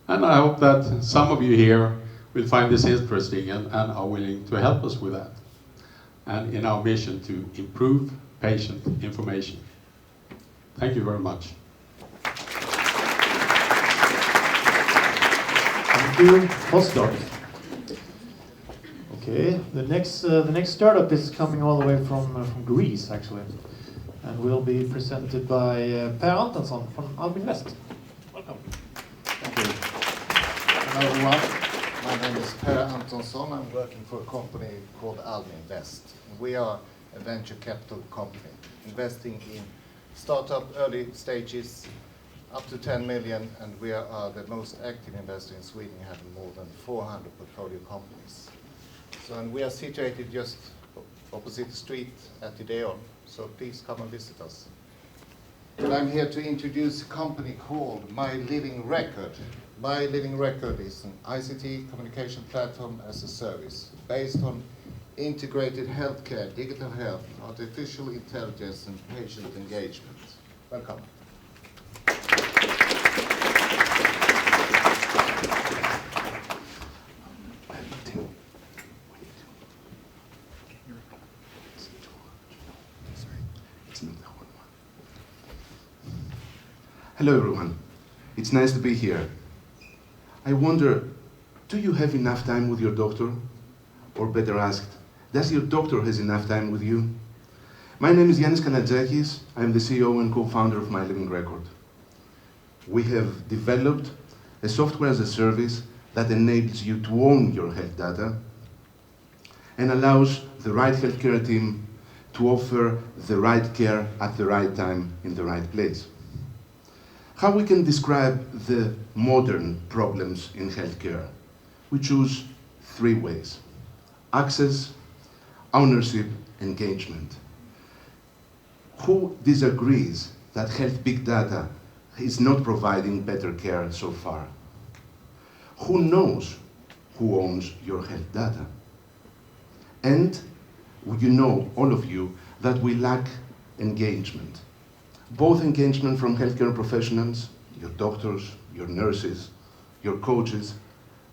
And I hope that some of you here will find this interesting and are willing to help us with that, and in our mission to improve patient information. Thank you very much. Thank you, PostDoc. Okay, the next startup is coming all the way from Greece, actually, and will be presented by Per Antonsson from Alminvest. Welcome. Thank you. Hello everyone. My name is Per Antonsson. I'm working for a company called Alminvest. We are a venture capital company investing in startup early stages up to 10 million, and we are the most active investor in Sweden, having more than 400 portfolio companies. And we are situated just opposite the street at Ideon, so please come and visit us. And I'm here to introduce a company called MyLivingRecord. MyLivingRecord is an ICT communication platform as a service based on integrated healthcare, digital health, artificial intelligence, and patient engagement. Welcome. Hello everyone, it's nice to be here. I wonder, do you have enough time with your doctor? Or better asked, does your doctor has enough time with you? My name is Yannis Kanatζakis. I'm the CEO and co-founder of MyLivingRecord. We have developed a software as a service that enables you to own your health data and allows the right healthcare team to offer the right care at the right time in the right place. How we can describe the modern problems in healthcare? We choose three ways: access, ownership, engagement. Who disagrees that health big data is not providing better care so far? Who knows who owns your health data? And you know, all of you, that we lack engagement. Both engagement from healthcare professionals, your doctors, your nurses, your coaches,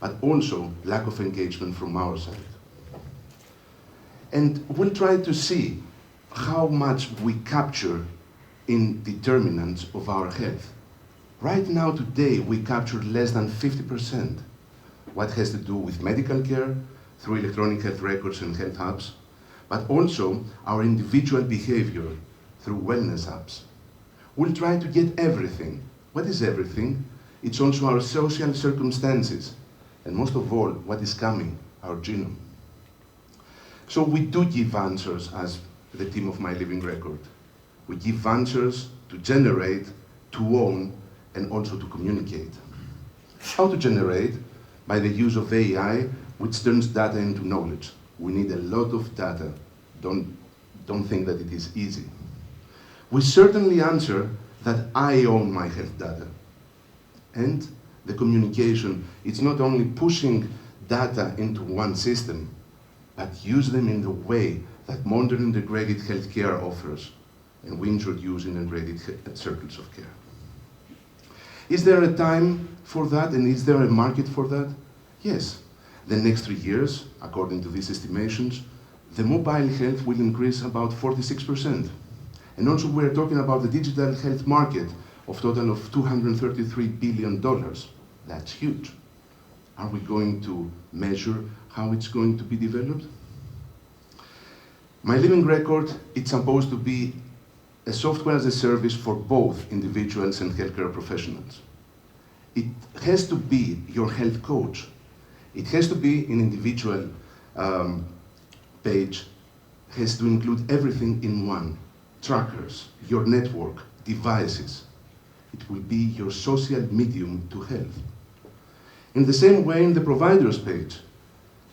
but also lack of engagement from our side. And we'll try to see how much we capture in determinants of our health. Right now, today, we capture less than 50%. What has to do with medical care through electronic health records and health hubs, but also our individual behavior through wellness apps. We'll try to get everything. What is everything? It's also our social circumstances, and most of all, what is coming, our genome. So we do give answers as the team of MyLivingRecord. We give answers to generate, to own, and also to communicate. How to generate? By the use of AI, which turns data into knowledge. We need a lot of data. Don't think that it is easy. We certainly answer that I own my health data. And the communication, it's not only pushing data into one system, but use them in the way that modern integrated healthcare offers, and we introduce integrated circles of care. Is there a time for that, and is there a market for that? Yes. The next 3 years, according to these estimations, the mobile health will increase about 46%. And also we're talking about the digital health market of total of $233 billion. That's huge. Are we going to measure how it's going to be developed? MyLivingRecord, it's supposed to be a software as a service for both individuals and healthcare professionals. It has to be your health coach. It has to be an individual page, has to include everything in one. Trackers, your network, devices. It will be your social medium to health. In the same way, in the provider's page,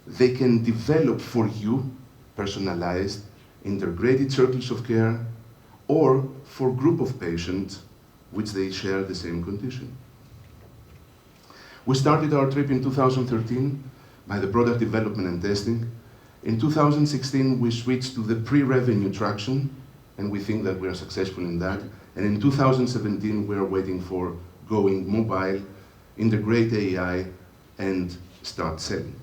They can develop for you personalized, integrated circles of care, or for group of patients which they share the same condition. We started our trip in 2013 by the product development and testing. In 2016, we switched to the pre-revenue traction, and we think that we are successful in that. And in 2017, we are waiting for going mobile, integrate AI, and start selling.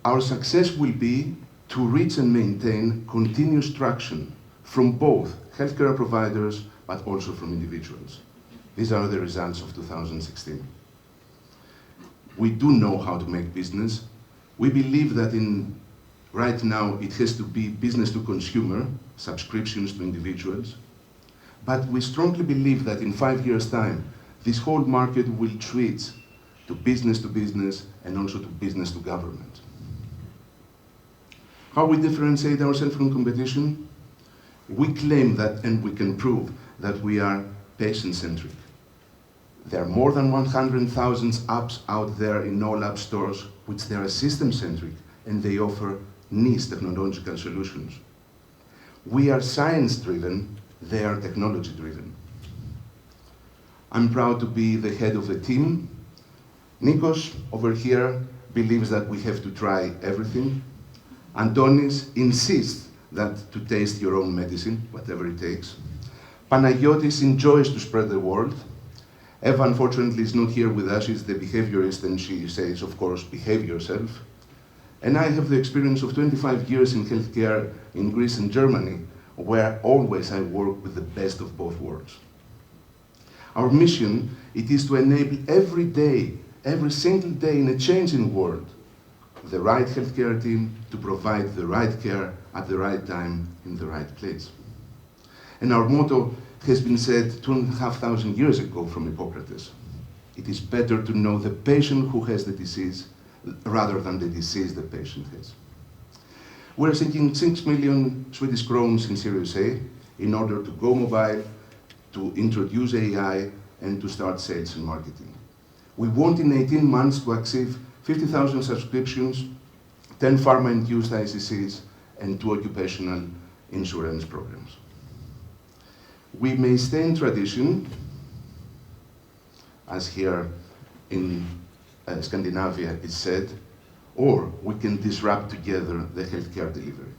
Our success will be to reach and maintain continuous traction from both healthcare providers, but also from individuals. These are the results of 2016. We do know how to make business. We believe that right now it has to be business to consumer, subscriptions to individuals. But we strongly believe that in 5 years' time, this whole market will switch to business and also to business to government. How we differentiate ourselves from competition? We claim that, and we can prove, that we are patient-centric. There are more than 100,000 apps out there in all app stores, which they are system-centric, and they offer niche technological solutions. We are science-driven, they are technology-driven. I'm proud to be the head of the team. Nikos, over here, believes that we have to try everything. Antonis insists that to taste your own medicine, whatever it takes. Panagiotis enjoys to spread the word. Eva, unfortunately, is not here with us. She's the behaviorist, and she says, of course, behave yourself. And I have the experience of 25 years in healthcare in Greece and Germany, where always I work with the best of both worlds. Our mission, it is to enable every day, every single day in a changing world, the right healthcare team to provide the right care at the right time in the right place. And our motto has been said 2,500 years ago from Hippocrates. It is better to know the patient who has the disease rather than the disease the patient has. We're seeking 6 million Swedish crowns in Series A in order to go mobile, to introduce AI, and to start sales and marketing. We want in 18 months to achieve 50,000 subscriptions, 10 pharma-induced ICCs, and 2 occupational insurance programs. We may stay in tradition, as here in Scandinavia is said, or we can disrupt together the healthcare delivery.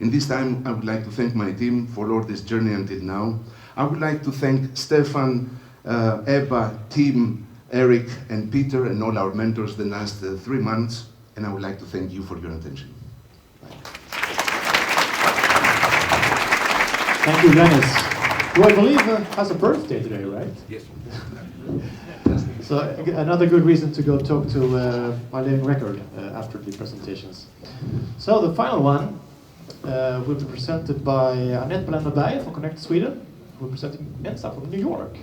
In this time, I would like to thank my team for all this journey until now. I would like to thank Stefan, Ebba, Tim, Eric, and Peter, and all our mentors the last 3 months, and I would like to thank you for your attention. Thank you, Dennis, who I believe has a birthday today, right? Yes. So another good reason to go talk to MyLivingRecord after the presentations. So the final one will be presented by Annette Berg from Connect Sweden, who will be presenting Ensa from New York.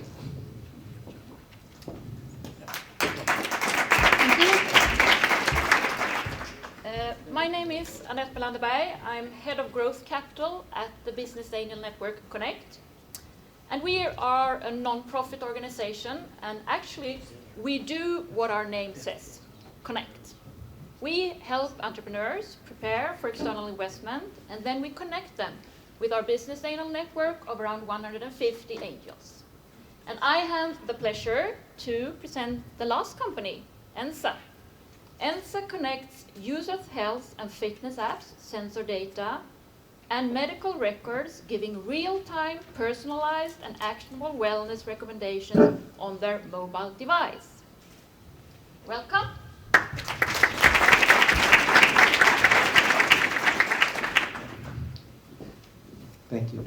My name is Annette Berg. I'm Head of Growth Capital at the Business Angel Network Connect. And we are a non-profit organization, and actually we do what our name says, connect. We help entrepreneurs prepare for external investment, and then we connect them with our Business Angel Network of around 150 angels. And I have the pleasure to present the last company, Ensa. Ensa connects users' health and fitness apps, sensor data, and medical records, giving real-time, personalized, and actionable wellness recommendations on their mobile device. Welcome. Thank you.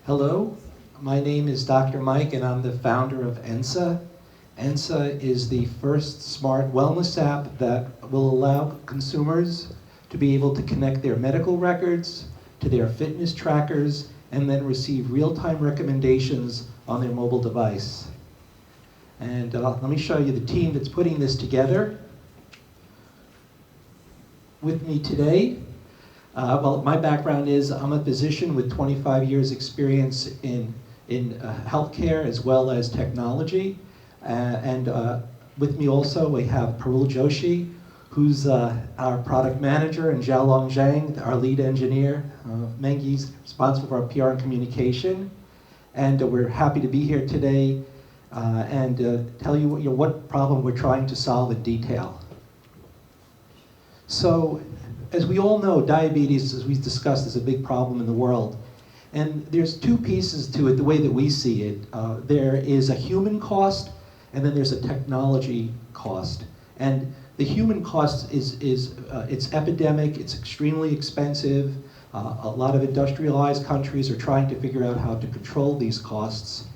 Hello, my name is Dr. Mike, and I'm the founder of Ensa. Ensa is the first smart wellness app that will allow consumers to be able to connect their medical records to their fitness trackers and then receive real-time recommendations on their mobile device. And let me show you the team that's putting this together. With me today, well, my background is I'm a physician with 25 years experience in healthcare as well as technology. With me also, we have Parul Joshi, who's our product manager, and Xiaolong Zhang, our lead engineer. Mengi's responsible for our PR and communication. And we're happy to be here today and tell you what problem we're trying to solve in detail. So, as we all know, diabetes, as we've discussed, is a big problem in the world. And there's two pieces to it, the way that we see it. There is a human cost, and then there's a technology cost. And the human cost is it's epidemic, it's extremely expensive. A lot of industrialized countries are trying to figure out how to control these costs.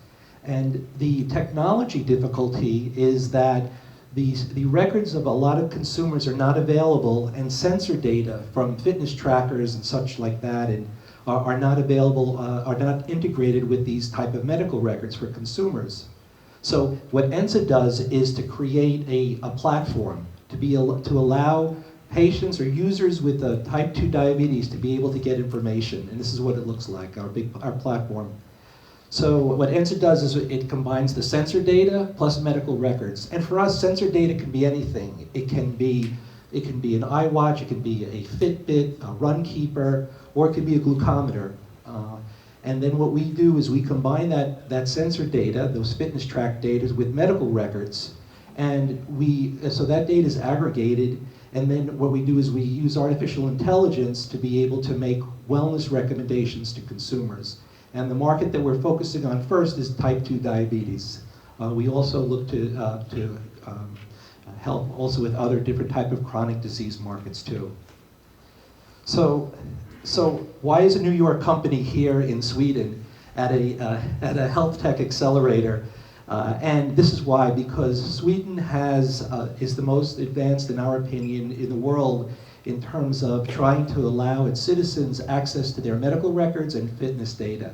And the technology difficulty is that the records of a lot of consumers are not available, and sensor data from fitness trackers and such like that and are not available, are not integrated with these type of medical records for consumers. So what Ensa does is to create a platform to allow patients or users with type 2 diabetes to be able to get information. And this is what it looks like, our platform. So what Ensa does is it combines the sensor data plus medical records. And for us, sensor data can be anything. It can be an iWatch, it can be a Fitbit, a Runkeeper, or it could be a glucometer. And then what we do is we combine that sensor data, those fitness track data, with medical records. And so that data is aggregated. And then what we do is we use artificial intelligence to be able to make wellness recommendations to consumers. And the market that we're focusing on first is type 2 diabetes. We also look to help also with other different type of chronic disease markets too. So why is a New York company here in Sweden at a health tech accelerator? And this is why, because Sweden is the most advanced, in our opinion, in the world in terms of trying to allow its citizens access to their medical records and fitness data.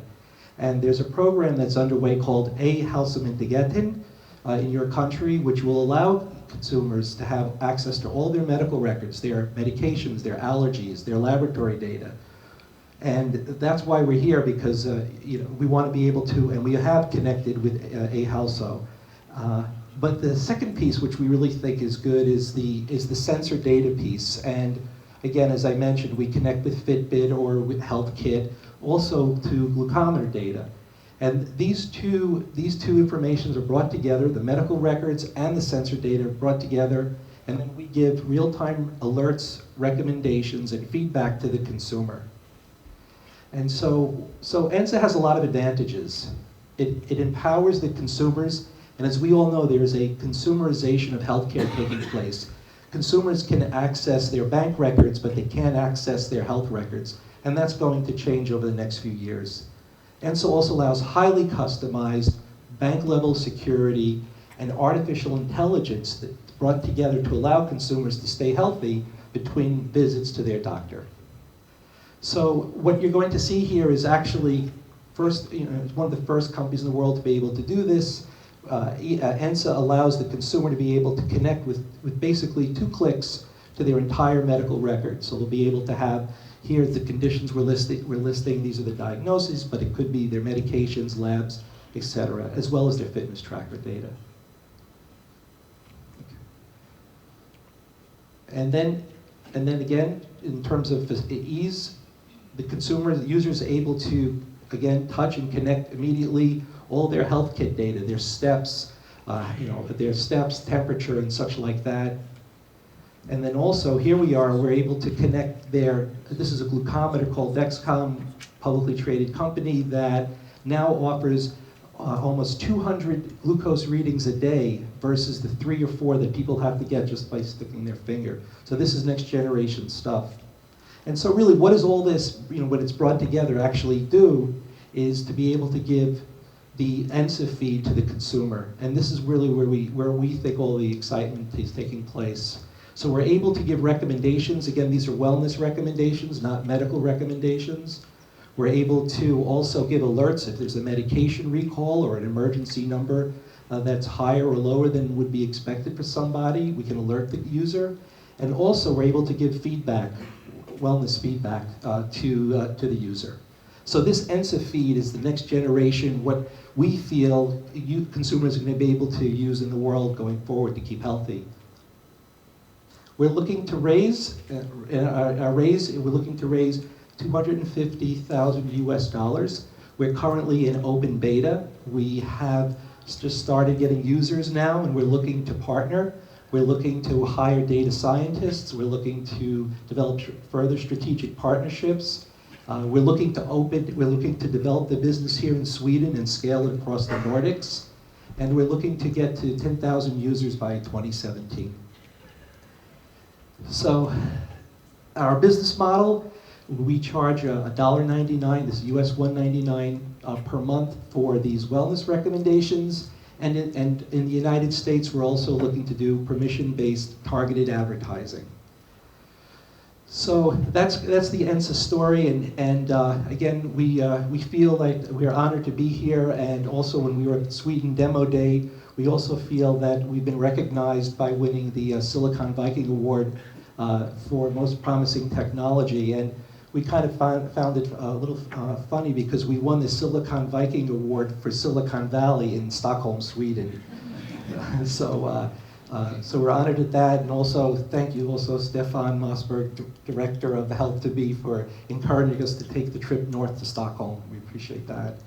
And there's a program that's underway called E-hälsomyndigheten in your country, which will allow consumers to have access to all their medical records, their medications, their allergies, their laboratory data. And that's why we're here, because we want to be able to, and we have connected with E-hälso. But the second piece, which we really think is good, is the sensor data piece. And again, as I mentioned, we connect with Fitbit or with HealthKit, also to glucometer data. And these two informations are brought together, the medical records and the sensor data are brought together, and then we give real-time alerts, recommendations, and feedback to the consumer. And so Ensa has a lot of advantages. It empowers the consumers, and as we all know, there is a consumerization of healthcare taking place. Consumers can access their bank records, but they can't access their health records, and that's going to change over the next few years. Ensa also allows highly customized bank-level security and artificial intelligence that's brought together to allow consumers to stay healthy between visits to their doctor. So what you're going to see here is actually it's one of the first companies in the world to be able to do this. Ensa allows the consumer to be able to connect with basically 2 clicks to their entire medical record. So they'll be able to have, here's the conditions we're listing, these are the diagnoses, but it could be their medications, labs, etc., as well as their fitness tracker data. And then again, in terms of ease, the user is able to, again, touch and connect immediately all their health kit data, their steps, temperature, and such like that. And then also, here we are, we're able to connect this is a glucometer called Dexcom, publicly traded company that now offers almost 200 glucose readings a day versus the 3 or 4 that people have to get just by sticking their finger. So this is next generation stuff. And so really, what does all this, when it's brought together, actually do is to be able to give the Ensa feed to the consumer. And this is really where we think all the excitement is taking place. So we're able to give recommendations. Again, these are wellness recommendations, not medical recommendations. We're able to also give alerts if there's a medication recall or an emergency number that's higher or lower than would be expected for somebody. We can alert the user. And also, we're able to give feedback, wellness feedback, to the user. So this Ensa feed is the next generation, what we feel you consumers are going to be able to use in the world going forward to keep healthy. We're looking to raise, we're looking to raise $250,000 US. We're currently in open beta. We have just started getting users now, and we're looking to partner. We're looking to hire data scientists. We're looking to develop further strategic partnerships. We're looking to develop the business here in Sweden and scale it across the Nordics. And we're looking to get to 10,000 users by 2017. So our business model, we charge $1.99, this is US $1.99 per month for these wellness recommendations. And in the United States, we're also looking to do permission-based targeted advertising. So that's the Ensa story, and again, we feel like we're honored to be here, and also when we were at Sweden Demo Day, we also feel that we've been recognized by winning the Silicon Viking Award for most promising technology, and we kind of found it a little funny because we won the Silicon Viking Award for Silicon Valley in Stockholm, Sweden. So we're honored at that, and also thank you also Stefan Mossberg, Director of Health2B, for encouraging us to take the trip north to Stockholm. We appreciate that.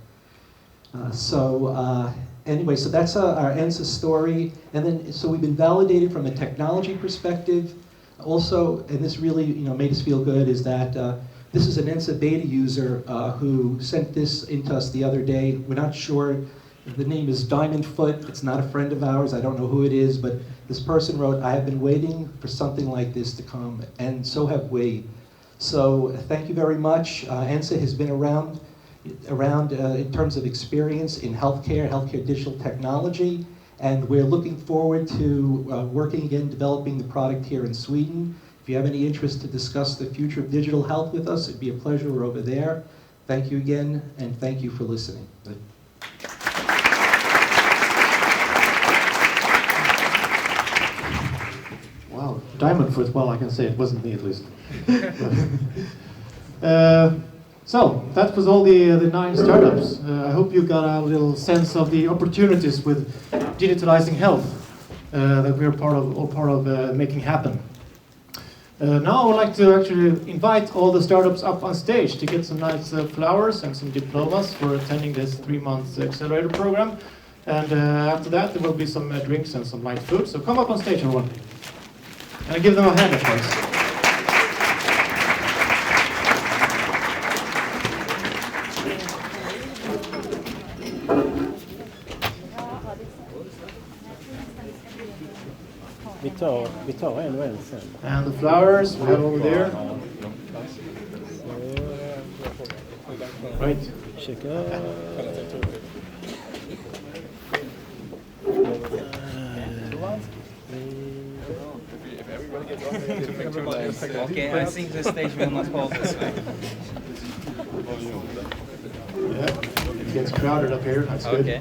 Anyway, so that's our Ensa story, and then so we've been validated from a technology perspective. Also, and this really made us feel good, is that this is an Ensa beta user who sent this into us the other day. We're not sure. The name is Diamond Foot. It's not a friend of ours. I don't know who it is, but this person wrote, "I have been waiting for something like this to come, and so have we." So thank you very much. Ensa has been around in terms of experience in healthcare digital technology, and we're looking forward to working again, developing the product here in Sweden. If you have any interest to discuss the future of digital health with us, it'd be a pleasure. We're over there. Thank you again, and thank you for listening. Wow, Diamond Foot, well, I can say it wasn't me at least. So, that was all the 9 startups. I hope you got a little sense of the opportunities with digitalizing health that we're part of making happen. Now I would like to actually invite all the startups up on stage to get some nice flowers and some diplomas for attending this 3-month accelerator program. And after that, there will be some drinks and some light food. So come up on stage, everyone. And I give them a hand, of course. Vi tar en och en sen. And the flowers we have over there. Right. Checkup. Okay, I think the stage will not hold this way. Yeah, it gets crowded up here. That's good. Okay.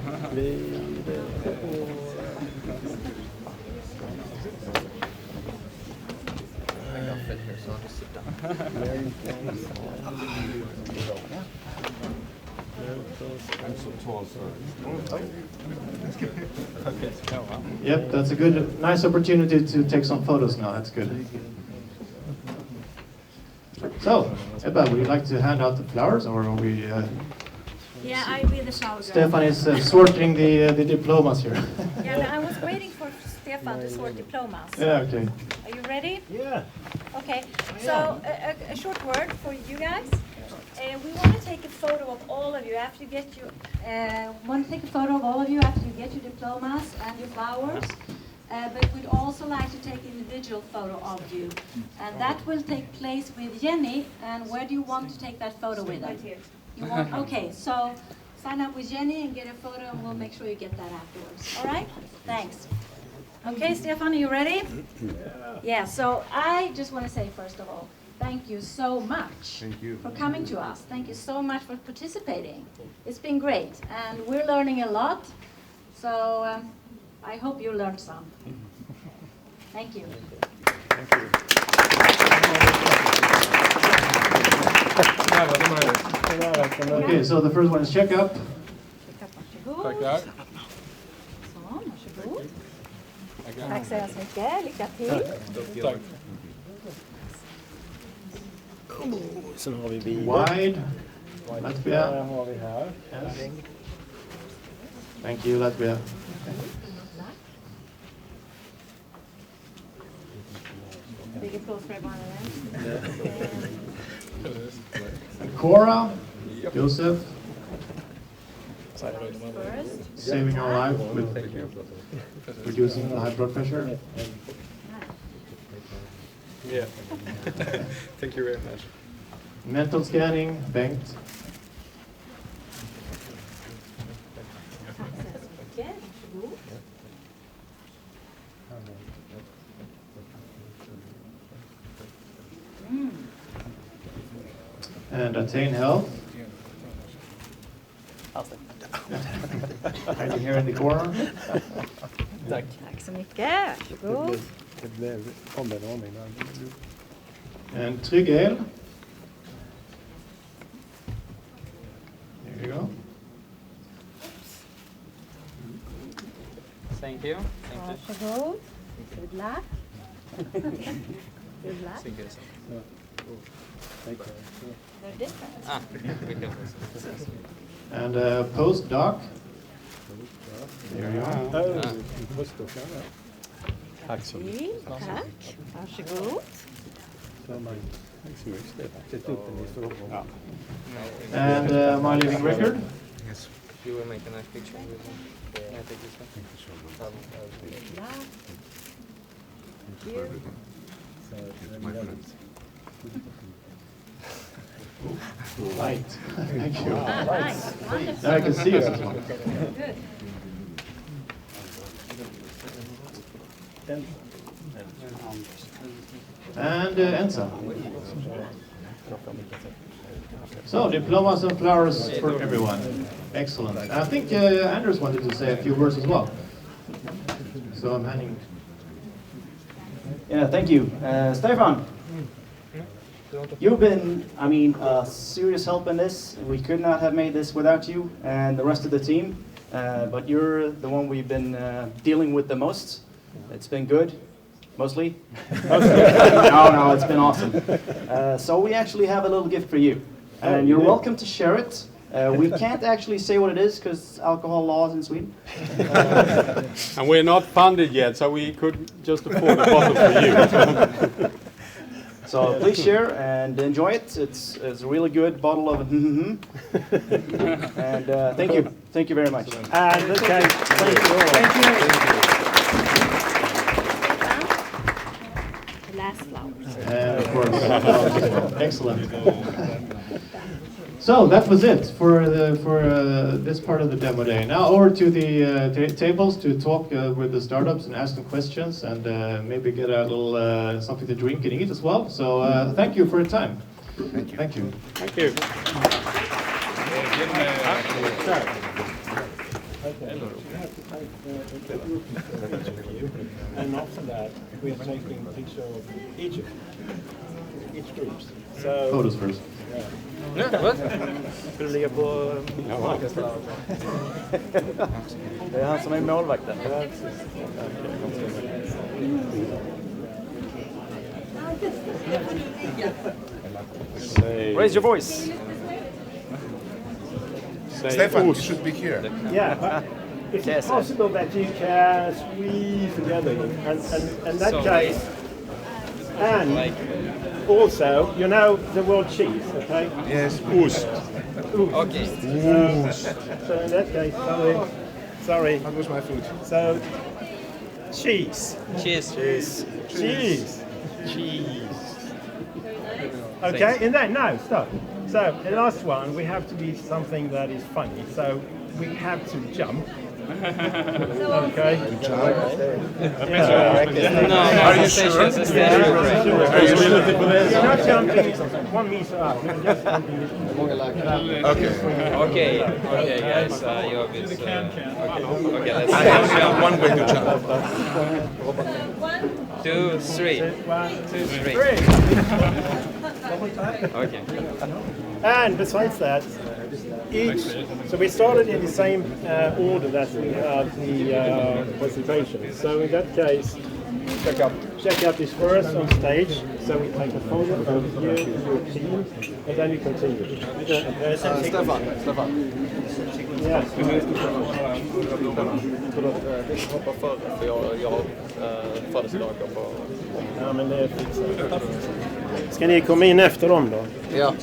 I'm so tall, sorry. Yep, that's a good, nice opportunity to take some photos now. That's good. So, Ebba, would you like to hand out the flowers, or are we? Yeah, I'll be the shower girl. Stefan is sorting the diplomas here. Yeah, no, I was waiting for Stefan to sort diplomas. Yeah, okay. Are you ready? Yeah. Okay, so a short word for you guys. We want to take a photo of all of you after you get your. Want to take a photo of all of you after you get your diplomas and your flowers. But we'd also like to take an individual photo of you, and that will take place with Jenny. And where do you want to take that photo with? Right here. You want? Okay, so sign up with Jenny and get a photo, and we'll make sure you get that afterwards. All right? Thanks. Okay, Stefan, are you ready? Yeah. So I just want to say, first of all, thank you so much for coming to us. Thank you so much for participating. It's been great, and we're learning a lot. So I hope you learned some. Thank you. Thank you. Okay, so the first one is Checkup. Varsågod. Så, varsågod. Tack så hemskt mycket. Lycka till. Tack. Sen har vi Wide. Latvia. Har vi här. Yes. Thank you, Latvia. Big applause for everyone. Cora. Joseph. First. Saving our life with reducing the high blood pressure. Yeah. Thank you very much. Mental scanning, Bengt. And Attain Health. Hiding here in the corner. Tack så mycket. Varsågod. And Tryggel. There you go. Thank you. Varsågod. Good luck. Good luck. They're different. And PostDoc. There you are. Tack så mycket. Tack. Varsågod. And MyLivingRecord. Yes. You will make a nice picture with them. I take this one. My friend. Light. Thank you. Nice. Now I can see us as well. Good. And Ensa. So, diplomas and flowers for everyone. Excellent. I think Anders wanted to say a few words as well. So I'm handing. Yeah, thank you. Stefan, you've been, serious help in this. We could not have made this without you and the rest of the team. But you're the one we've been dealing with the most. It's been good, mostly. No, it's been awesome. So we actually have a little gift for you. And you're welcome to share it. We can't actually say what it is because alcohol laws in Sweden. And we're not funded yet, so we could just afford a bottle for you. So please share and enjoy it. It's a really good bottle of and thank you very much. And okay, thank you. Thank you. The last flowers. And of course, excellent. So that was it for this part of the demo day. Now over to the tables to talk with the startups and ask them questions and maybe get a little something to drink and eat as well. So thank you for your time. Thank you. Thank you. Thank you. And after that, we're taking a picture of each group. So, photos first. Ska du ligga på marknadsplanen? Det är han som är målvakten. Raise your voice. Stefan, you should be here. Yeah, but is it possible that you can squeeze together and that case? And also, you know the word cheese, okay? Yes, ost. Okay. So in that case, sorry. That was my food. So, cheese. Cheese. Cheese. Cheese. Okay, and then, no, stop. So, the last one, we have to be something that is funny. So, we have to jump. Okay. Are you sure? Are you sure? You're not jumping 1 meter up. You're just jumping. Okay, guys. You're a bit. Okay, let's. I have one way to jump. 1, 2, 3. 1, 2, 3. Okay. And besides that, so we started in the same order that we had the presentation. So in that case, Checkup is first on stage, so we take a photo of you and your team, and then we continue. Stefan. Yeah. Hoppa före, för jag har födelsedagar på... Ja, men det fixar vi. Ska ni komma in efter dem då? Ja.